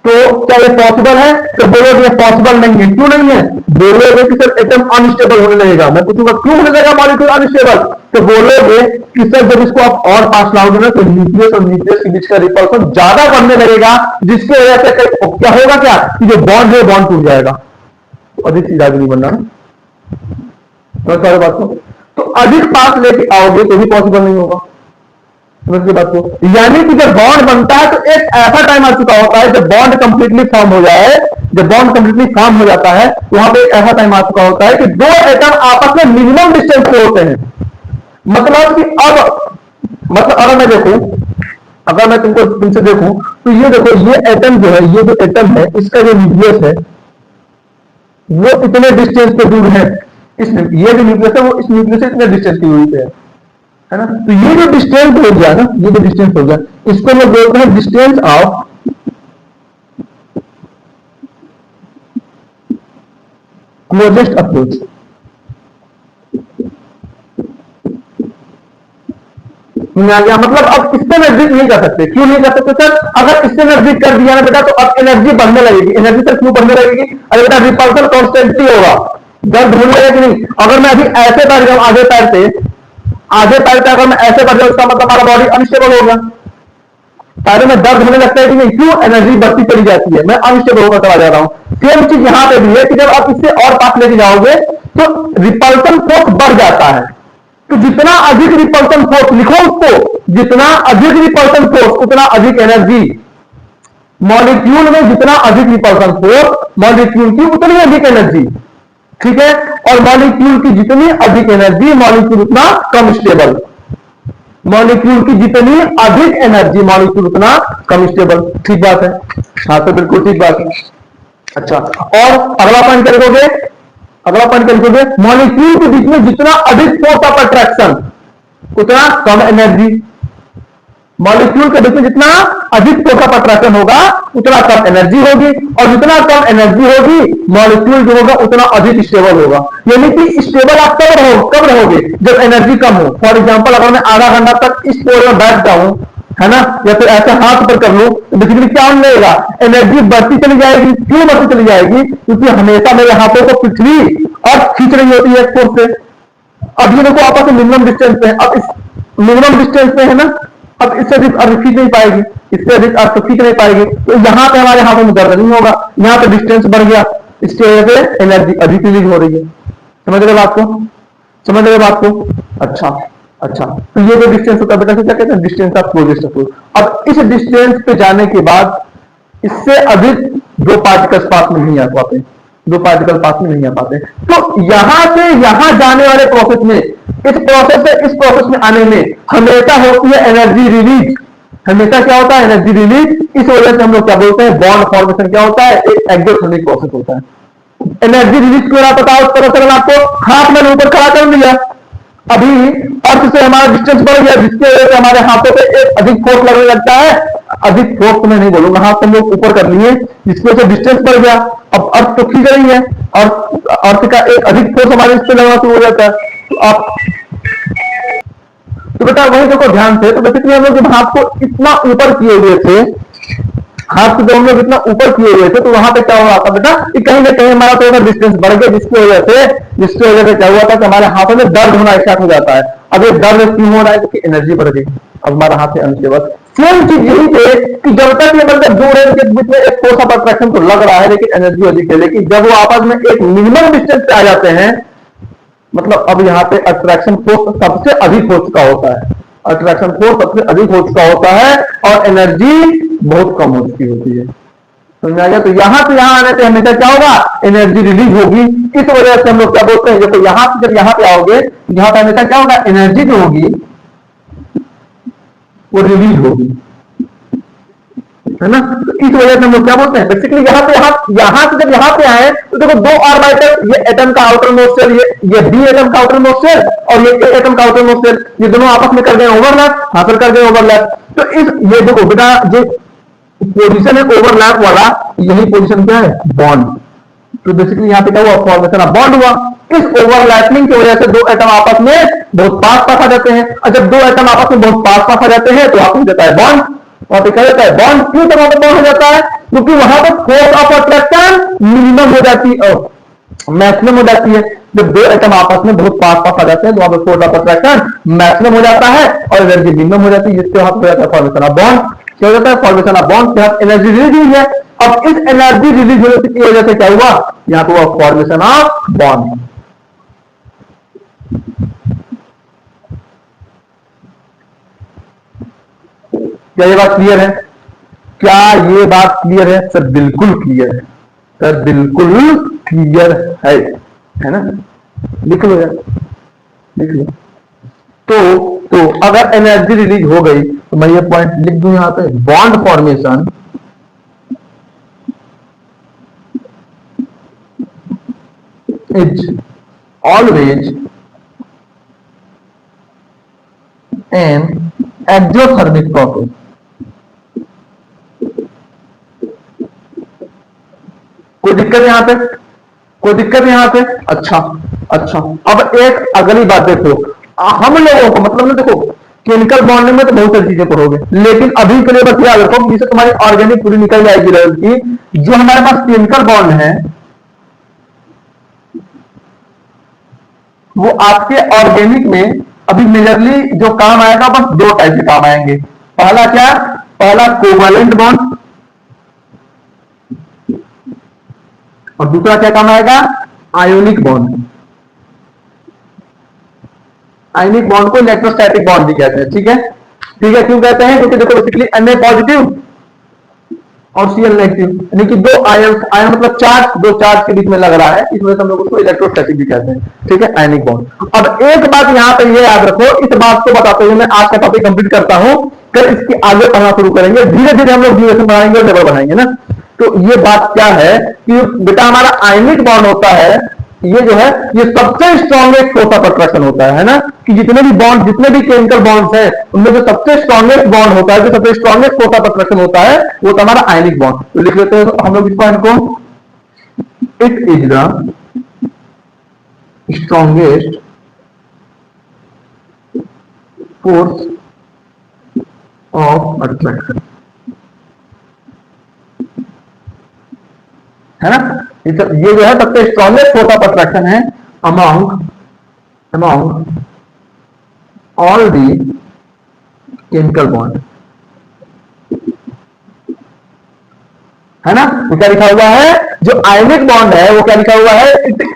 Speaker 1: तो क्या ये पॉसिबल है? तो बोलोगे पॉसिबल नहीं है। क्यों नहीं है? बोलोगे कि सर एटम अनस्टेबल होने लगेगा। मैं पूछूंगा क्यों होने लगेगा मॉलिक्यूल अनस्टेबल? तो बोलोगे कि सर जब इसको आप और पास लाओगे ना, तो न्यूक्लियस और न्यूक्लियस के बीच का रिपल्सन ज्यादा बढ़ने लगेगा, जिसकी वजह से क्या होगा, क्या कि जो बॉन्ड है बॉन्ड टूट जाएगा। तो अधिक सीधा भी नहीं बनना ना, तो सारी बात तो अधिक पास लेके आओगे तो भी पॉसिबल नहीं होगा। समझ बात को? यानी कि जब बॉन्ड बनता है तो एक ऐसा टाइम आ चुका होता है जब बॉन्ड कंप्लीटली फॉर्म हो जाए, जब बॉन्ड कंप्लीटली फॉर्म हो जाता है वहां पे एक ऐसा टाइम आ चुका होता है कि दो एटम आपस में मिनिमम डिस्टेंस पे होते हैं। मतलब कि अब अगर मैं देखूं, अगर मैं तुमसे देखूं तो ये देखो, ये एटम जो है, ये जो एटम है इसका जो न्यूक्लियस है वो इतने डिस्टेंस पे दूर है। ये जो न्यूक्लियस है वो इस न्यूक्लियस से इतने डिस्टेंस की दूरी पे है ना। तो ये जो डिस्टेंस हो गया ना, ये जो डिस्टेंस हो गया, इसको मैं बोलते हैं डिस्टेंस ऑफ क्लोजेस्ट अप्रोच। आ गया मतलब अब इससे नजदीक नहीं कर सकते। क्यों नहीं कर सकते सर? अगर इससे नजदीक कर दिया ना बेटा तो अब एनर्जी बढ़ने लगेगी। एनर्जी सर क्यों बढ़ने लगेगी? अरे बेटा रिपल्सन कांस्टेंटली होगा, दर्द होने लगेगा कि नहीं? अगर मैं अभी ऐसे बैठ जाऊं आगे पैर पे अगर मैं ऐसे बैठ जाऊं, इसका मतलब हमारा बॉडी अनस्टेबल हो गया, पैरों में दर्द होने लगता है कि नहीं? क्यों? एनर्जी बढ़ती चली जाती है, मैं अनस्टेबल होकर चला जा रहा हूं। सेम चीज यहां पे भी है कि जब आप इससे और पास लेके जाओगे तो रिपल्सन फोर्स बढ़ जाता है। तो जितना अधिक रिपल्सन फोर्स, लिखो उसको, जितना अधिक रिपल्सन फोर्स उतना अधिक एनर्जी। मॉलिक्यूल में जितना अधिक रिपल्सन फोर्स, मॉलिक्यूल की उतनी अधिक एनर्जी, ठीक है। और मॉलिक्यूल की जितनी अधिक एनर्जी, मॉलिक्यूल उतना कम स्टेबल। मॉलिक्यूल की जितनी अधिक एनर्जी, मॉलिक्यूल उतना कम स्टेबल। ठीक बात है? हाँ तो बिल्कुल ठीक बात है। अच्छा, और अगला पॉइंट क्या लिखोगे? अगला पॉइंट क्या लिखोगे? मॉलिक्यूल के बीच में जितना अधिक फोर्स ऑफ अट्रैक्शन उतना कम एनर्जी। मॉलिक्यूल के बीच में जितना अधिक फोर्स ऑफ अट्रैक्शन होगा उतना कम एनर्जी होगी, और जितना कम एनर्जी होगी मॉलिक्यूल जो होगा उतना अधिक स्टेबल होगा। यानी कि स्टेबल आप कब रहोगे? जब एनर्जी कम हो। फॉर एग्जांपल अगर मैं आधा घंटा तक इस पोर में बैठ जाऊं, है ना, या फिर ऐसे हाथ पर कर लूं, तो बेसिकली क्या होने लगेगा? एनर्जी बढ़ती चली जाएगी। क्यों बढ़ती चली जाएगी? क्योंकि हमेशा मेरे हाथों को पृथ्वी और खींच रही होती है एक फोर्स से। अब ये देखो आपस में मिनिमम डिस्टेंस पे है, अब इस मिनिमम डिस्टेंस पे है ना, अब इससे अधिक अर्थ खींच नहीं पाएगी, इससे अधिक अर्थ खींच नहीं पाएगी, तो यहाँ पे हमारे हाथों में दर्द नहीं होगा, यहाँ पे डिस्टेंस बढ़ गया, इसकी वजह से एनर्जी अधिक रिलीज हो रही है। समझ रहे बात को? समझ रहे बात को? अच्छा अच्छा, तो ये जो डिस्टेंस होता है बेटा, क्या कहते हैं? Distance of closest approach. अब इस डिस्टेंस पे जाने के बाद इससे अधिक दो पार्टिकल्स पास में नहीं आ पाते, दो पार्टिकल पास में नहीं आ पाते। तो यहां से यहां जाने वाले प्रोसेस में, इस प्रोसेस से इस प्रोसेस में आने में हमेशा होती है एनर्जी रिलीज। हमेशा क्या होता है? Energy release. इस वजह से हम लोग क्या बोलते हैं? बॉन्ड फॉर्मेशन क्या होता है? एक एक्सोथर्मिक प्रोसेस होता है। एनर्जी रिलीज क्यों रहा पता? उस तरह से आपको हाथ मैंने ऊपर खड़ा कर लिया, अभी अर्थ से हमारा डिस्टेंस बढ़ गया, जिसकी वजह से हमारे हाथों पे एक अधिक फोर्स लगने लगता है। अधिक फोर्स तो मैं नहीं बोलूंगा, हाथ हम लोग ऊपर कर लिए, जिसकी वजह से डिस्टेंस बढ़ गया। अब अर्थ तो खींच रही है और अर्थ का एक अधिक फोर्स हमारे इस पे लगना शुरू हो जाता है। तो आप तो बेटा वही देखो ध्यान से, तो बेसिकली हम लोग जब हाथ को इतना ऊपर किए हुए थे, हाथ को जब हम लोग इतना ऊपर किए हुए थे, तो वहां पे क्या हो रहा था बेटा कि कहीं ना कहीं हमारा थोड़ा सा डिस्टेंस बढ़ गया, जिसकी वजह से क्या हुआ था कि हमारे हाथों में दर्द होना स्टार्ट हो जाता है। अब ये दर्द क्यों हो रहा है? क्योंकि एनर्जी बढ़ गई। अब हमारा हाथ से अनस्टेबल। सेम चीज यही है कि जब तक ये मतलब दो रेंज के बीच में एक फोर्स ऑफ अट्रैक्शन तो लग रहा है, लेकिन एनर्जी अधिक है, लेकिन जब वो आपस में एक मिनिमम डिस्टेंस पे आ जाते हैं, मतलब अब यहाँ पे अट्रैक्शन फोर्स सबसे अधिक हो चुका होता है, अट्रैक्शन फोर्स सबसे अधिक हो चुका होता है और एनर्जी बहुत कम हो चुकी होती है। समझ आ गया? तो यहां से यहां आने से हमेशा क्या होगा? एनर्जी रिलीज होगी। इस वजह से हम लोग क्या बोलते हैं? देखो यहां से जब यहां पे आओगे, यहां पे हमेशा क्या होगा? एनर्जी जो होगी वो रिलीज होगी, है ना? तो इस वजह से हम लोग क्या बोलते हैं? बेसिकली यहां से जब यहां पे आए, तो देखो दो ऑर्बिटल, ये एटम का आउटर मोस्ट शेल, ये बी एटम का आउटर मोस्ट शेल और ये ए एटम का आउटर मोस्ट शेल, ये दोनों आपस में कर गए ओवरलैप, हासिल कर गए ओवरलैप। तो इस ये देखो बेटा, जो पोजीशन है ओवरलैप वाला, यही पोजीशन क्या है? बॉन्ड। तो बेसिकली यहाँ पे क्या हुआ? फॉर्मेशन ऑफ बॉन्ड हुआ। इस ओवरलैपिंग की वजह से दो एटम आपस में बहुत पास आ जाते हैं, और जब दो एटम आपस में बहुत पास आ जाते हैं, तो आपको जाता है बॉन्ड। और क्या जाता है? बॉन्ड। क्यों तो बॉन्ड हो जाता है? क्योंकि वहां पर फोर्स ऑफ अट्रैक्शन मिनिमम हो जाती है, मैक्सिमम हो जाती है। जब दो एटम आपस में बहुत पास आ जाते हैं, तो वहां पर फोर्स ऑफ अट्रैक्शन मैक्सिमम हो जाता है और एनर्जी मिनिमम हो जाती है, जिससे वहां पर जाता है फॉर्मेशन ऑफ बॉन्ड। क्या हो जाता है? Formation of bond. Energy release हुई है। अब इस एनर्जी रिलीज होने की वजह से क्या हुआ? यहां पर हुआ फॉर्मेशन ऑफ बॉन्ड। क्या ये बात क्लियर है? क्या ये बात क्लियर है? सर बिल्कुल क्लियर है, सर बिल्कुल क्लियर है ना? लिख लो यार, लिख लो। तो अगर एनर्जी रिलीज हो गई, तो मैं ये पॉइंट लिख दूं यहां पे, bond formation is always an exothermic process. कोई दिक्कत यहां पे? कोई दिक्कत यहां पे? अच्छा अच्छा। अब एक अगली बात देखो, हम लोगों को मतलब ना, देखो केमिकल बॉन्डिंग में तो बहुत सारी चीजें पढ़ोगे, लेकिन अभी के लिए बस याद रखो, जिससे तुम्हारी ऑर्गेनिक पूरी निकल जाएगी लेवल की। जो हमारे पास केमिकल बॉन्ड है, वो आपके ऑर्गेनिक में अभी मेजरली जो काम आएगा, बस दो टाइप के काम आएंगे। पहला क्या? पहला कोवैलेंट बॉन्ड, और दूसरा क्या काम आएगा? Ionic bond. आयोनिक बॉन्ड को इलेक्ट्रोस्टैटिक बॉन्ड भी कहते हैं। ठीक है, ठीक है। क्यों कहते हैं? क्योंकि देखो बेसिकली Na पॉजिटिव और Cl नेगेटिव, यानी कि दो आयन, आयन मतलब चार्ज, दो चार्ज के बीच में लग रहा है, इस वजह से हम लोग उसको इलेक्ट्रोस्टैटिक भी कहते हैं। ठीक है, आयनिक बॉन्ड। अब एक बात यहां पे ये याद रखो, इस बात को बताते हुए मैं आज का टॉपिक कंप्लीट करता हूं, फिर इसके आगे पढ़ना शुरू करेंगे। धीरे धीरे हम लोग ड्यूरेशन बढ़ाएंगे और टेबल बढ़ाएंगे ना। तो ये बात क्या है कि बेटा हमारा आयनिक बॉन्ड होता है, ये जो है ये सबसे स्ट्रॉन्गेस्ट फोर्स ऑफ अट्रैक्शन होता है ना, कि जितने भी बॉन्ड, जितने भी केमिकल बॉन्ड्स हैं, उनमें जो सबसे स्ट्रॉन्गेस्ट बॉन्ड होता है, जो सबसे स्ट्रॉन्गेस्ट फोर्स ऑफ अट्रैक्शन होता है, वो तो हमारा आयनिक बॉन्ड। तो लिख लेते हैं हम लोग इस पॉइंट को, it is the strongest force of attraction, है ना? ये जो है सबसे स्ट्रॉन्गेस्ट फोर्स ऑफ अट्रैक्शन है among all the chemical bond, है ना। तो क्या लिखा हुआ है, जो आयनिक बॉन्ड है वो क्या लिखा हुआ है,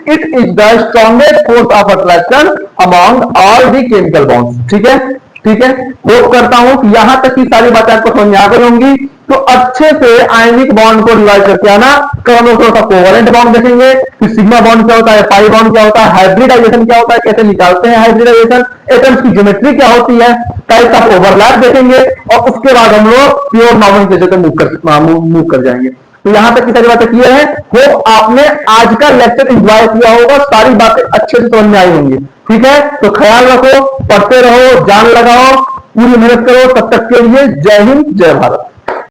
Speaker 1: it is the strongest force of attraction among all the chemical bonds. ठीक है, ठीक है। होप करता हूं कि यहां तक की सारी बातें आपको समझ में आ गई होंगी। तो अच्छे से आयनिक बॉन्ड को रिवाइज करके आना। कल हम लोग थोड़ा सा कोवलेंट बॉन्ड देखेंगे, फिर सिग्मा बॉन्ड क्या होता है, पाई बॉन्ड क्या होता है, हाइब्रिडाइजेशन क्या होता है, कैसे निकालते हैं हाइब्रिडाइजेशन, एटम्स की ज्योमेट्री क्या होती है, टाइप्स ऑफ ओवरलैप देखेंगे, और उसके बाद हम लोग प्योर नॉमेनक्लेचर पे मूव कर जाएंगे। तो यहां तक की सारी बातें क्लियर है। होप आपने आज का लेक्चर एंजॉय किया होगा, सारी बातें अच्छे से समझ में आई होंगी। ठीक है, तो ख्याल रखो, पढ़ते रहो, जान लगाओ, पूरी मेहनत करो। तब तक के लिए जय हिंद, जय भारत।